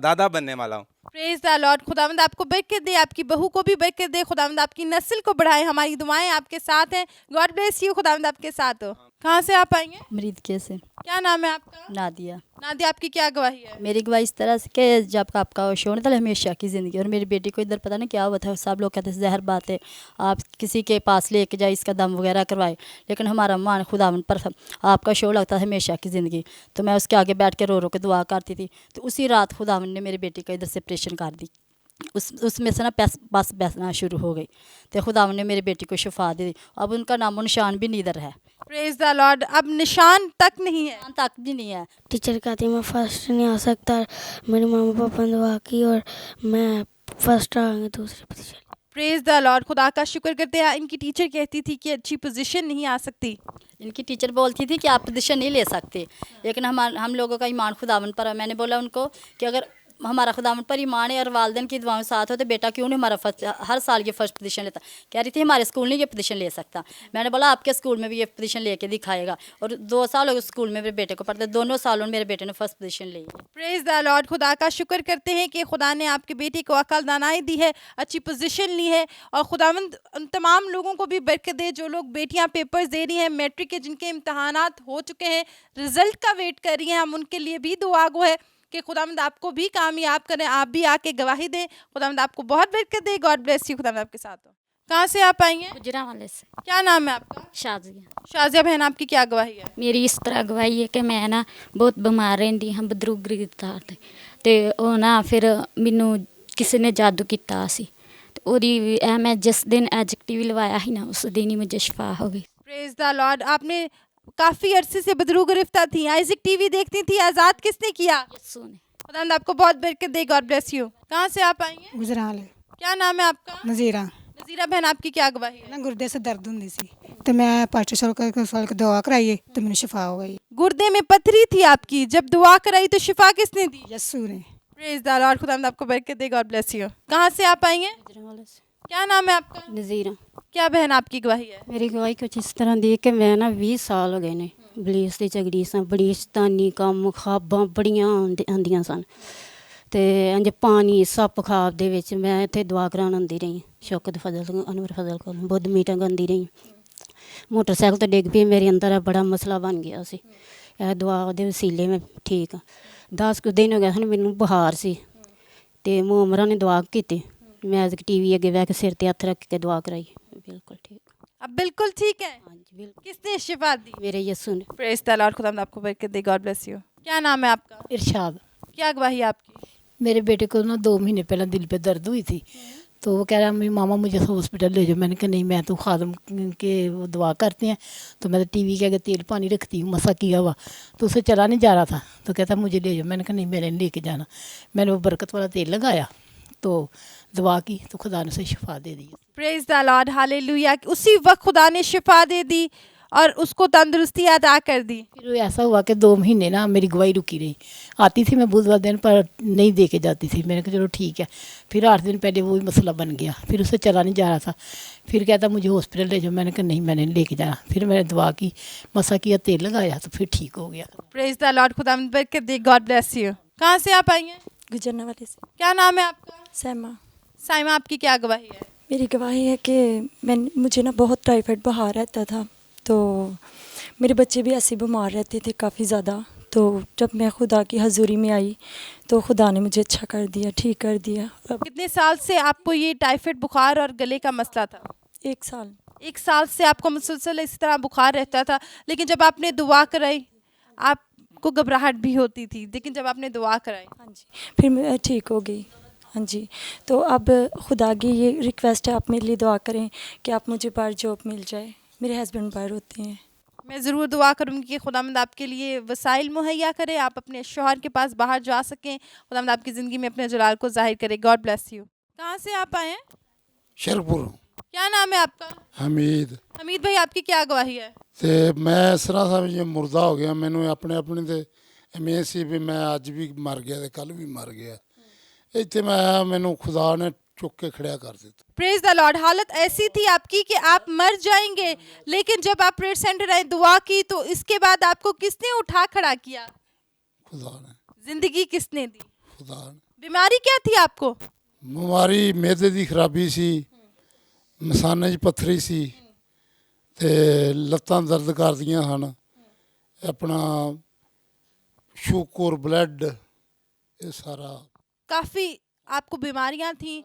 दादा बनने वाला हूँ। Praise the Lord. खुदावंद आपको बरकत दे, आपकी बहू को भी बरकत दे, खुदावंद आपकी नस्ल को बढ़ाए। हमारी दुआएं आपके साथ हैं। God bless you. खुदावंद आपके साथ हो। कहाँ से आप आएंगे? मरीदके से। क्या नाम है आपका? नादिया। नादिया, आपकी क्या गवाही है? मेरी गवाही इस तरह से कि जब आपका शोर था हमेशा की ज़िंदगी, और मेरी बेटी को इधर पता नहीं क्या हुआ था, सब लोग कहते जहर बात है, आप किसी के पास लेके जाए, इसका दम वगैरह करवाए, लेकिन हमारा मान खुदावन पर आपका शोर लगता है हमेशा की ज़िंदगी। तो मैं उसके आगे बैठ के रो रो के दुआ करती थी। तो उसी रात खुदावन ने मेरी बेटी का इधर से ऑपरेशन कर दी, उसमें से ना बस बहना शुरू हो गई। तो खुदावन ने मेरी बेटी को शिफा दे दी। अब उनका नामो निशान भी नीदर है। Praise the Lord. अब निशान तक नहीं है। तक भी नहीं है। टीचर कहती मैं फर्स्ट नहीं आ सकता, मेरे मामा पापा ने दुआ की और मैं फर्स्ट आ गई, दूसरी पोजीशन। Praise the Lord. खुदा का शुक्र करते हैं। इनकी टीचर कहती थी कि अच्छी पोजीशन नहीं आ सकती। इनकी टीचर बोलती थी कि आप पोजीशन नहीं ले सकते, लेकिन हम लोगों का ईमान खुदावन पर है। मैंने बोला उनको कि अगर हमारा खुदावन पर ईमान है और वालदेन की दुआओं साथ हो तो बेटा क्यों नहीं हमारा हर साल ये फर्स्ट पोजीशन लेता। कह रही थी हमारे स्कूल नहीं ये पोजीशन ले सकता। मैंने बोला आपके स्कूल में भी ये पोजीशन लेके दिखाएगा। और 2 साल हो गए स्कूल में मेरे बेटे को पढ़ते, दोनों सालों में मेरे बेटे ने फर्स्ट पोजीशन ली है। Praise the Lord. खुदा का शुक्र करते हैं कि खुदा ने आपके बेटे को अकल दानाई दी है, अच्छी पोजीशन ली है। और खुदावंद उन तमाम लोगों को भी बरकत दे जो लोग बेटियां पेपर्स दे रही हैं मैट्रिक के, जिनके इम्तहानात हो चुके हैं, रिजल्ट का वेट कर रही हैं, हम उनके लिए भी दुआ गो है कि खुदावंद आपको भी कामयाब करें, आप भी आके गवाही दें। खुदावंद आपको बहुत बरकत दे। God bless you. खुदावंद आपके साथ हो। कहाँ से आप आई हैं? गुजरांवाले से। क्या नाम है आपका? शाजिया। शाजिया बहन, आपकी क्या गवाही है? मेरी इस तरह गवाही है कि मैं ना बहुत बीमार रहती हाँ, बदरूगरी था ਤੇ ਉਹ ਨਾ ਫਿਰ ਮੈਨੂੰ ਕਿਸੇ ਨੇ ਜਾਦੂ ਕੀਤਾ ਸੀ ਤੇ ਉਹਦੀ ਇਹ ਮੈਂ ਜਿਸ ਦਿਨ ਐਡਜੈਕਟਿਵ ਲਵਾਇਆ ਸੀ ਨਾ ਉਸ ਦਿਨ ਹੀ मुझे शिफा हो गई। Praise the Lord. आपने काफ़ी अरसे से बदरू गिरफ्तार थी, आइज़िक टीवी देखती थी, आज़ाद किसने किया? यीशु ने। खुदा आपको बहुत बरकत दे, गॉड ब्लेस यू। कहाँ से आप आई हैं? गुजराल। क्या नाम है आपका? नज़ीरा। नज़ीरा बहन, आपकी क्या गवाही है? ना गुर्दे से दर्द होंदी सी ते मैं पास्टर साल को दुआ कराई तो मैंने शिफा हो गई। गुर्दे में पथरी थी आपकी, जब दुआ कराई तो शिफा किसने दी? यीशु ने। Praise the Lord. खुदा आपको बरकत दे, गॉड ब्लेस यू। कहाँ से आप आई हैं? क्या नाम है आपका? नज़ीरा। क्या बहन आपकी गवाही है? मेरी गवाही कुछ इस तरह दी कि मैं ना 20 साल हो गए ने बलीस ਦੀ ਝਗੜੀ ਸਾਂ, ਬੜੀ ਸ਼ੈਤਾਨੀ ਕੰਮ ਖਾਬਾਂ ਬੜੀਆਂ ਆਉਂਦੀਆਂ ਸਨ ਤੇ ਇੰਜ ਪਾਣੀ ਸੱਪ ਖਾਬ ਦੇ ਵਿੱਚ ਮੈਂ ਇੱਥੇ ਦੁਆ ਕਰਾਉਣ ਆਉਂਦੀ ਰਹੀ, ਸ਼ੌਕਤ ਫਜ਼ਲ ਅਨਵਰ ਫਜ਼ਲ ਕੋਲ ਬੁੱਧ ਮੀਟਿੰਗ ਆਉਂਦੀ ਰਹੀ। ਮੋਟਰਸਾਈਕਲ ਤੋਂ ਡਿੱਗ ਪਈ, ਮੇਰੇ ਅੰਦਰ ਬੜਾ ਮਸਲਾ ਬਣ ਗਿਆ ਸੀ। ਇਹ ਦੁਆ ਉਹਦੇ ਵਸੀਲੇ ਮੈਂ ਠੀਕ ਹਾਂ। 10 ਕੁ ਦਿਨ ਹੋ ਗਏ ਹਨ ਮੈਨੂੰ ਬੁਖਾਰ ਸੀ ਤੇ ਮੋਮਰਾਂ ਨੇ ਦੁਆ ਕੀਤੀ, मैं टीवी अगे बह के सिर ते हथ रख के दुआ कराई, बिल्कुल ठीक। अब बिल्कुल ठीक है? हाँ जी बिल्कुल। किसने शिफा दी? मेरे यीशु ने। Praise the Lord. खुदा आपको बरकत दे, गॉड ब्लेस यू। क्या नाम है आपका? इरशाद। क्या गवाही है आपकी? मेरे बेटे को ना 2 महीने पहले दिल पे दर्द हुई थी तो वो कह रहा मेरी मामा मुझे हॉस्पिटल ले जाओ। मैंने कहा नहीं, मैं तो खादम के वो दुआ करते हैं तो मैं तो टीवी के आगे तेल पानी रखती हूँ, मसा किया हुआ, तो उसे चला नहीं जा रहा था तो कहता मुझे ले जाओ। मैंने कहा नहीं, मैंने लेके जाना। मैंने वो बरकत वाला तेल लगाया तो दुआ की तो खुदा ने उसे शिफा दे दी। Praise the Lord, hallelujah. उसी वक्त खुदा ने शिफा दे दी और उसको तंदुरुस्ती अता कर दी। फिर ऐसा हुआ कि 2 महीने ना मेरी गवाही रुकी रही। आती थी मैं बुधवार दिन पर नहीं दे के जाती थी। मैंने कहा चलो ठीक है। फिर 8 दिन पहले वही मसला बन गया, फिर उसे चला नहीं जा रहा था। फिर कहता मुझे हॉस्पिटल ले जाओ। मैंने कहा नहीं, मैंने लेके जाना। फिर मैंने दुआ की, मसा किया, तेल लगाया तो फिर ठीक हो गया। Praise the Lord. खुदा बरकत दे, गॉड ब्लेस यू। कहाँ से आप आई हैं? गुजरनवाले से। क्या नाम है आपका? सैमा। साइमा, आपकी क्या गवाही है? मेरी गवाही है कि मुझे ना बहुत टाइफाइड बुखार रहता था तो मेरे बच्चे भी ऐसे बीमार रहते थे काफ़ी ज़्यादा। तो जब मैं खुदा की हजूरी में आई तो खुदा ने मुझे अच्छा कर दिया, ठीक कर दिया। कितने साल से आपको ये टाइफाइड बुखार और गले का मसला था? 1 साल। 1 साल से आपको मुसलसल इसी तरह बुखार रहता था, लेकिन जब आपने दुआ कराई आपको घबराहट भी होती थी, लेकिन जब आपने दुआ कराई, हाँ जी, फिर मैं ठीक हो गई। हाँ जी, तो अब खुदा की ये रिक्वेस्ट है, आप मेरे लिए दुआ करें कि आप मुझे बाहर जॉब मिल जाए। मेरे हस्बैंड बाहर होते हैं। मैं ज़रूर दुआ करूँगी कि खुदावंद आपके लिए वसाइल मुहैया करे, आप अपने शौहर के पास बाहर जा सकें, खुदावंद आपकी ज़िंदगी में अपने जलाल को ज़ाहिर करे। God bless you. कहाँ से आप आए हैं? शेरपुर। क्या नाम है आपका? हमीद। हमीद भाई, आपकी क्या गवाही है? ਤੇ ਮੈਂ ਇਸ ਤਰ੍ਹਾਂ ਸਮਝ ਮੁਰਦਾ ਹੋ ਗਿਆ। ਮੈਨੂੰ ਆਪਣੇ ਤੇ ਉਮੀਦ ਸੀ ਵੀ ਮੈਂ ਅੱਜ ਵੀ ਮਰ ਗਿਆ ਤੇ ਕੱਲ ਵੀ ਮਰ ਗਿਆ। ਇੱਥੇ ਮੈਂ ਆਇਆ, ਮੈਨੂੰ ਖੁਦਾ ਨੇ चुक के खड़ा कर देता। Praise the Lord. हालत ऐसी थी आपकी कि आप मर जाएंगे, लेकिन जब आप प्रेयर सेंटर आए, दुआ की, तो इसके बाद आपको किसने उठा खड़ा किया? खुदा ने। जिंदगी किसने दी? खुदा ने। बीमारी क्या थी आपको? बीमारी मेदे की खराबी सी, मसाने च पत्थरी सी ते लत्तां दर्द करदियां हन, अपना शुगर ब्लड ये सारा काफ़ी आपको बीमारियां थी।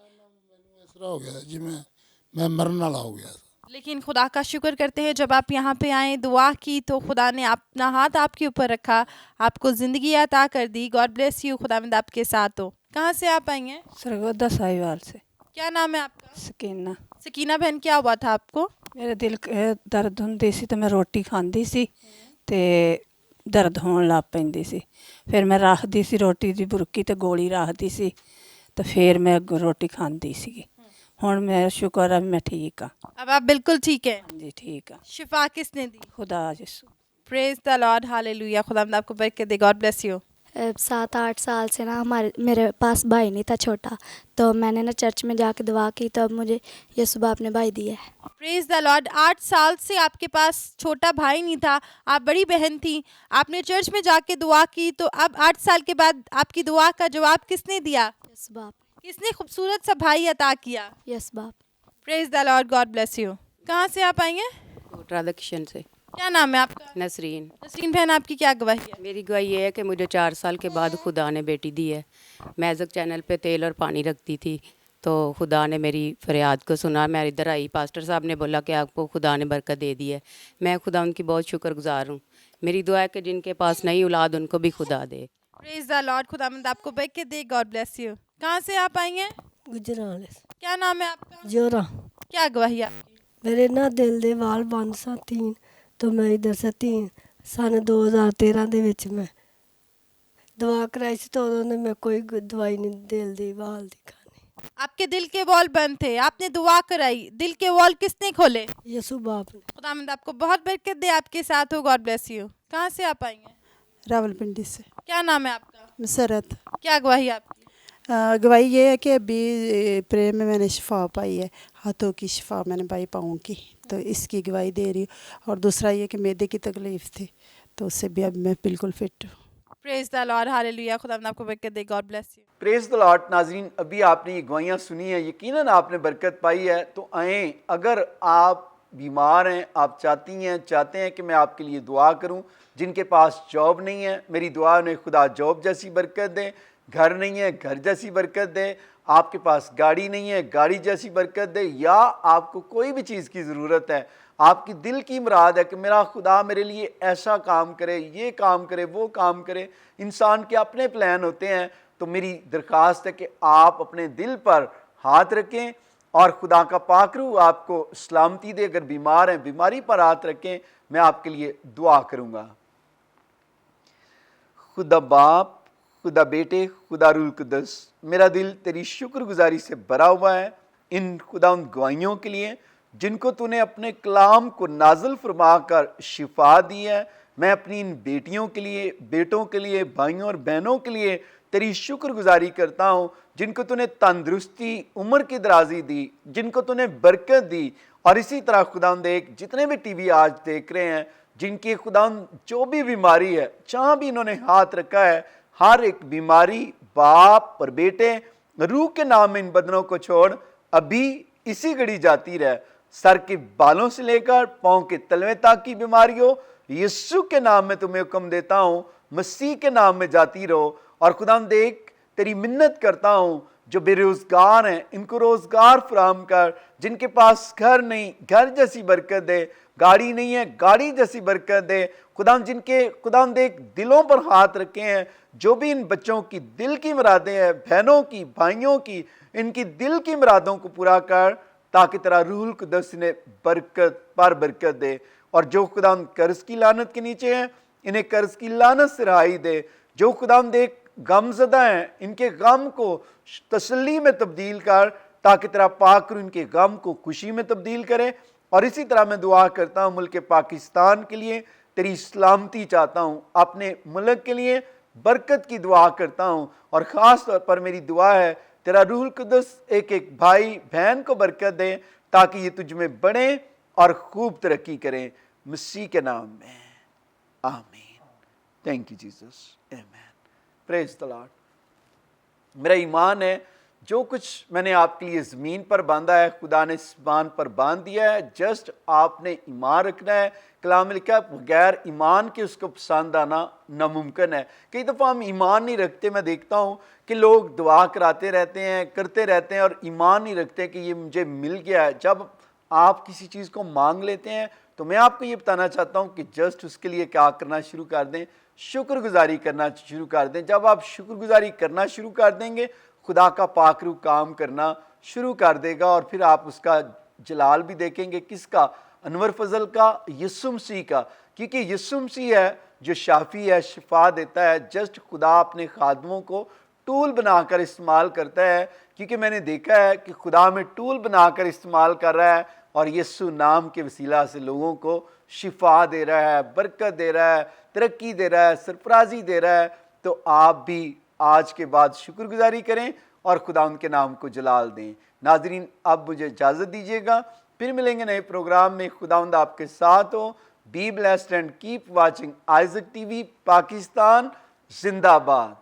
हो गया जी, मैं मरने वाला हो गया। लेकिन खुदा का शुक्र करते हैं, जब आप यहाँ पे आए, दुआ की, तो खुदा ने अपना हाथ आपके ऊपर रखा, आपको ज़िंदगी अता कर दी। God bless you. खुदावंद आपके साथ हो। कहाँ से आप आई हैं? सरगोदा साहिवाल से। क्या नाम है आपका? सकीना। सकीना बहन, क्या हुआ था आपको? मेरे दिल दर्द होंदी सी, तो मैं रोटी खांदी सी ते दर्द होने लग पैंदी सी। फिर मैं रखदी सी रोटी दी बुरकी ते गोली रखदी सी, तो फिर मैं रोटी खांदी सी। हुण मैं शुक्र है मैं ठीक हाँ। अब आप बिल्कुल ठीक है? जी ठीक है। शिफा किसने दी? खुदा Yeshu. Praise the Lord, hallelujah. खुदा आपको बरकत दे। God bless you. 7-8 साल से ना मेरे पास भाई नहीं था छोटा, तो मैंने ना चर्च में जाके दुआ की, तो अब मुझे यीशु बाप ने भाई दिया है। Praise the Lord. 8 साल से आपके पास छोटा भाई नहीं था, आप बड़ी बहन थी, आपने चर्च में जाके दुआ की, तो अब 8 साल के बाद आपकी दुआ का जवाब किसने दिया? यीशु बाप। किसने खूबसूरत सा भाई अता किया? यस बाप। Praise the Lord. God bless you. कहाँ से आप आई हैं? कोटरा दक्षिण से। क्या नाम है आपका? नसरीन। नसरीन बहन, आपकी क्या गवाही है? मेरी गवाही ये है कि मुझे 4 साल के बाद खुदा ने बेटी दी है। मैं जब चैनल पे तेल और पानी रखती थी, तो खुदा ने मेरी फरियाद को सुना। मैं इधर आई, पास्टर साहब ने बोला कि आपको खुदा ने बरकत दे दी है। मैं खुदा उनकी बहुत शुक्रगुजार हूँ। मेरी दुआ है कि जिनके पास नई औलाद उनको भी खुदा दे। प्रेज द लॉर्ड, खुदावंद आपको बरकत दे। God bless you. कहाँ से आप आई हैं? गुजराल क्या नाम है आपका? जोरा। क्या गवाही आपकी? मेरे ना दिल ਦੇ ਵਾਲ ਬੰਦ ਸਨ 3 तो मैं इधर से 3 सन 2013 ਦੇ ਵਿੱਚ ਮੈਂ दवा कराई ਸੀ तो उन्होंने मैं कोई दवाई नहीं दिल ਦੀ ਵਾਲ ਦੀ खानी। आपके दिल के वॉल बंद थे, आपने दुआ कराई, दिल के वॉल किसने खोले? यीशु बाप ने। खुदावंद आपको बहुत बरकत दे, आपके साथ हो। God bless you. कहाँ से आप आई हैं? रावलपिंडी से। क्या नाम है आपका? मसरत। क्या गवाही आपकी? गवाही ये है कि अभी प्रेयर में मैंने शिफा पाई है, हाथों की शिफा मैंने पाई, पाँव की, तो इसकी गवाही दे रही हूँ। और दूसरा ये कि मैदे की तकलीफ़ थी तो उससे भी अब मैं बिल्कुल फिट हूँ। Praise the Lord, hallelujah. खुदावंद आपको बरकत दे। God bless you. Praise the Lord. नाजरीन, अभी आपने ये गवाहियाँ सुनी हैं, यकीनन आपने बरकत पाई है। तो आएँ, अगर आप बीमार हैं, आप चाहते हैं कि मैं आपके लिए दुआ करूं, जिनके पास जॉब नहीं है, मेरी दुआ उन्हें खुदा जॉब जैसी बरकत दे, घर नहीं है घर जैसी बरकत दे, आपके पास गाड़ी नहीं है गाड़ी जैसी बरकत दे, या आपको कोई भी चीज़ की ज़रूरत है, आपकी दिल की मुराद है कि मेरा खुदा मेरे लिए ऐसा काम करे, ये काम करे, वो काम करे। इंसान के अपने प्लान होते हैं, तो मेरी दरख्वास्त है कि आप अपने दिल पर हाथ रखें और खुदा का पाक रूह आपको सलामती दे। अगर बीमार हैं, बीमारी पर हाथ रखें, मैं आपके लिए दुआ करूँगा। खुदा बाप, खुदा बेटे, खुदा रूह कुद्दस, मेरा दिल तेरी शुक्रगुजारी से भरा हुआ है इन खुदा उन गवाहियों के लिए जिनको तूने अपने कलाम को नाज़िल फरमा कर शिफा दी है। मैं अपनी इन बेटियों के लिए, बेटों के लिए, भाइयों और बहनों के लिए तेरी शुक्रगुजारी करता हूँ, जिनको तूने तंदुरुस्ती, उम्र की दराजी दी, जिनको तूने बरकत दी। और इसी तरह खुदावंद देख, जितने भी टीवी आज देख रहे हैं, जिनकी खुदावंद जो भी बीमारी है, जहाँ भी इन्होंने हाथ रखा है, हर एक बीमारी बाप और बेटे रूह के नाम में इन बदनों को छोड़ अभी इसी घड़ी जाती रहे। सर के बालों से लेकर पाँव के तलवे तक की बीमारी हो, यीशु के नाम में तुम्हें हुक्म देता हूँ, मसीह के नाम में जाती रहो। और खुदावंद देख, तेरी मिन्नत करता हूँ, जो बेरोजगार हैं इनको रोजगार फराहम कर, जिनके पास घर नहीं घर जैसी बरकत दे, गाड़ी नहीं है गाड़ी जैसी बरकत दे। खुदावंद जिनके खुदावंद देख दिलों पर हाथ रखे हैं, जो भी इन बच्चों की दिल की मुरादें हैं, बहनों की, भाइयों की, इनकी दिल की मुरादों को पूरा कर, ताकि तेरा रूहुल कुद्दस ने बरकत पर बरकत दे। और जो खुदावंद कर्ज की लानत के नीचे हैं, इन्हें कर्ज की लानत से रहाई दे। जो खुदावंद देख गमज़दा हैं, इनके गम को तसल्ली में तब्दील कर, ताकि तेरा पाक रूह इनके गम को खुशी में तब्दील करे। और इसी तरह मैं दुआ करता हूँ मुल्क पाकिस्तान के लिए, तेरी सलामती चाहता हूँ, अपने मुल्क के लिए बरकत की दुआ करता हूँ। और ख़ास तौर पर मेरी दुआ है तेरा रूहुल कुद्दस एक एक भाई बहन को बरकत दे, ताकि ये तुझ में बढ़े और खूब तरक्की करें, मसीह के नाम में, आमीन। थैंक यू जीसस, आमीन। Praise the Lord. मेरा ईमान है जो कुछ मैंने आपके लिए ज़मीन पर बांधा है, खुदा ने आसमान पर बांध दिया है। जस्ट आपने ईमान रखना है। कलाम में लिखा है, बगैर ईमान के उसको पसंद आना नामुमकिन है। कई दफ़ा हम ईमान नहीं रखते। मैं देखता हूँ कि लोग दुआ कराते रहते हैं, करते रहते हैं, और ईमान नहीं रखते कि ये मुझे मिल गया है। जब आप किसी चीज़ को मांग लेते हैं, तो मैं आपको ये बताना चाहता हूँ कि जस्ट उसके लिए क्या करना शुरू कर दें, शुक्रगुजारी करना शुरू कर दें। जब आप शुक्रगुजारी करना शुरू कर देंगे, खुदा का पाक रूह काम करना शुरू कर देगा, और फिर आप उसका जलाल भी देखेंगे। किसका? अनवर फजल का, यीशु मसीह का। क्योंकि यीशु मसीह है जो शाफी है, शिफा देता है। जस्ट खुदा अपने खादमों को टूल बनाकर इस्तेमाल करता है, क्योंकि मैंने देखा है कि खुदा में टूल बनाकर इस्तेमाल कर रहा है, और यीशु नाम के वसीला से लोगों को शिफा दे रहा है, बरकत दे रहा है, तरक्की दे रहा है, सरफराजी दे रहा है। तो आप भी आज के बाद शुक्रगुजारी करें और खुदा उनके नाम को जलाल दें। नाजरीन, अब मुझे इजाज़त दीजिएगा, फिर मिलेंगे नए प्रोग्राम में। खुदावंद आपके साथ हो। Be blessed and keep watching Isaac TV Pakistan. जिंदाबाद।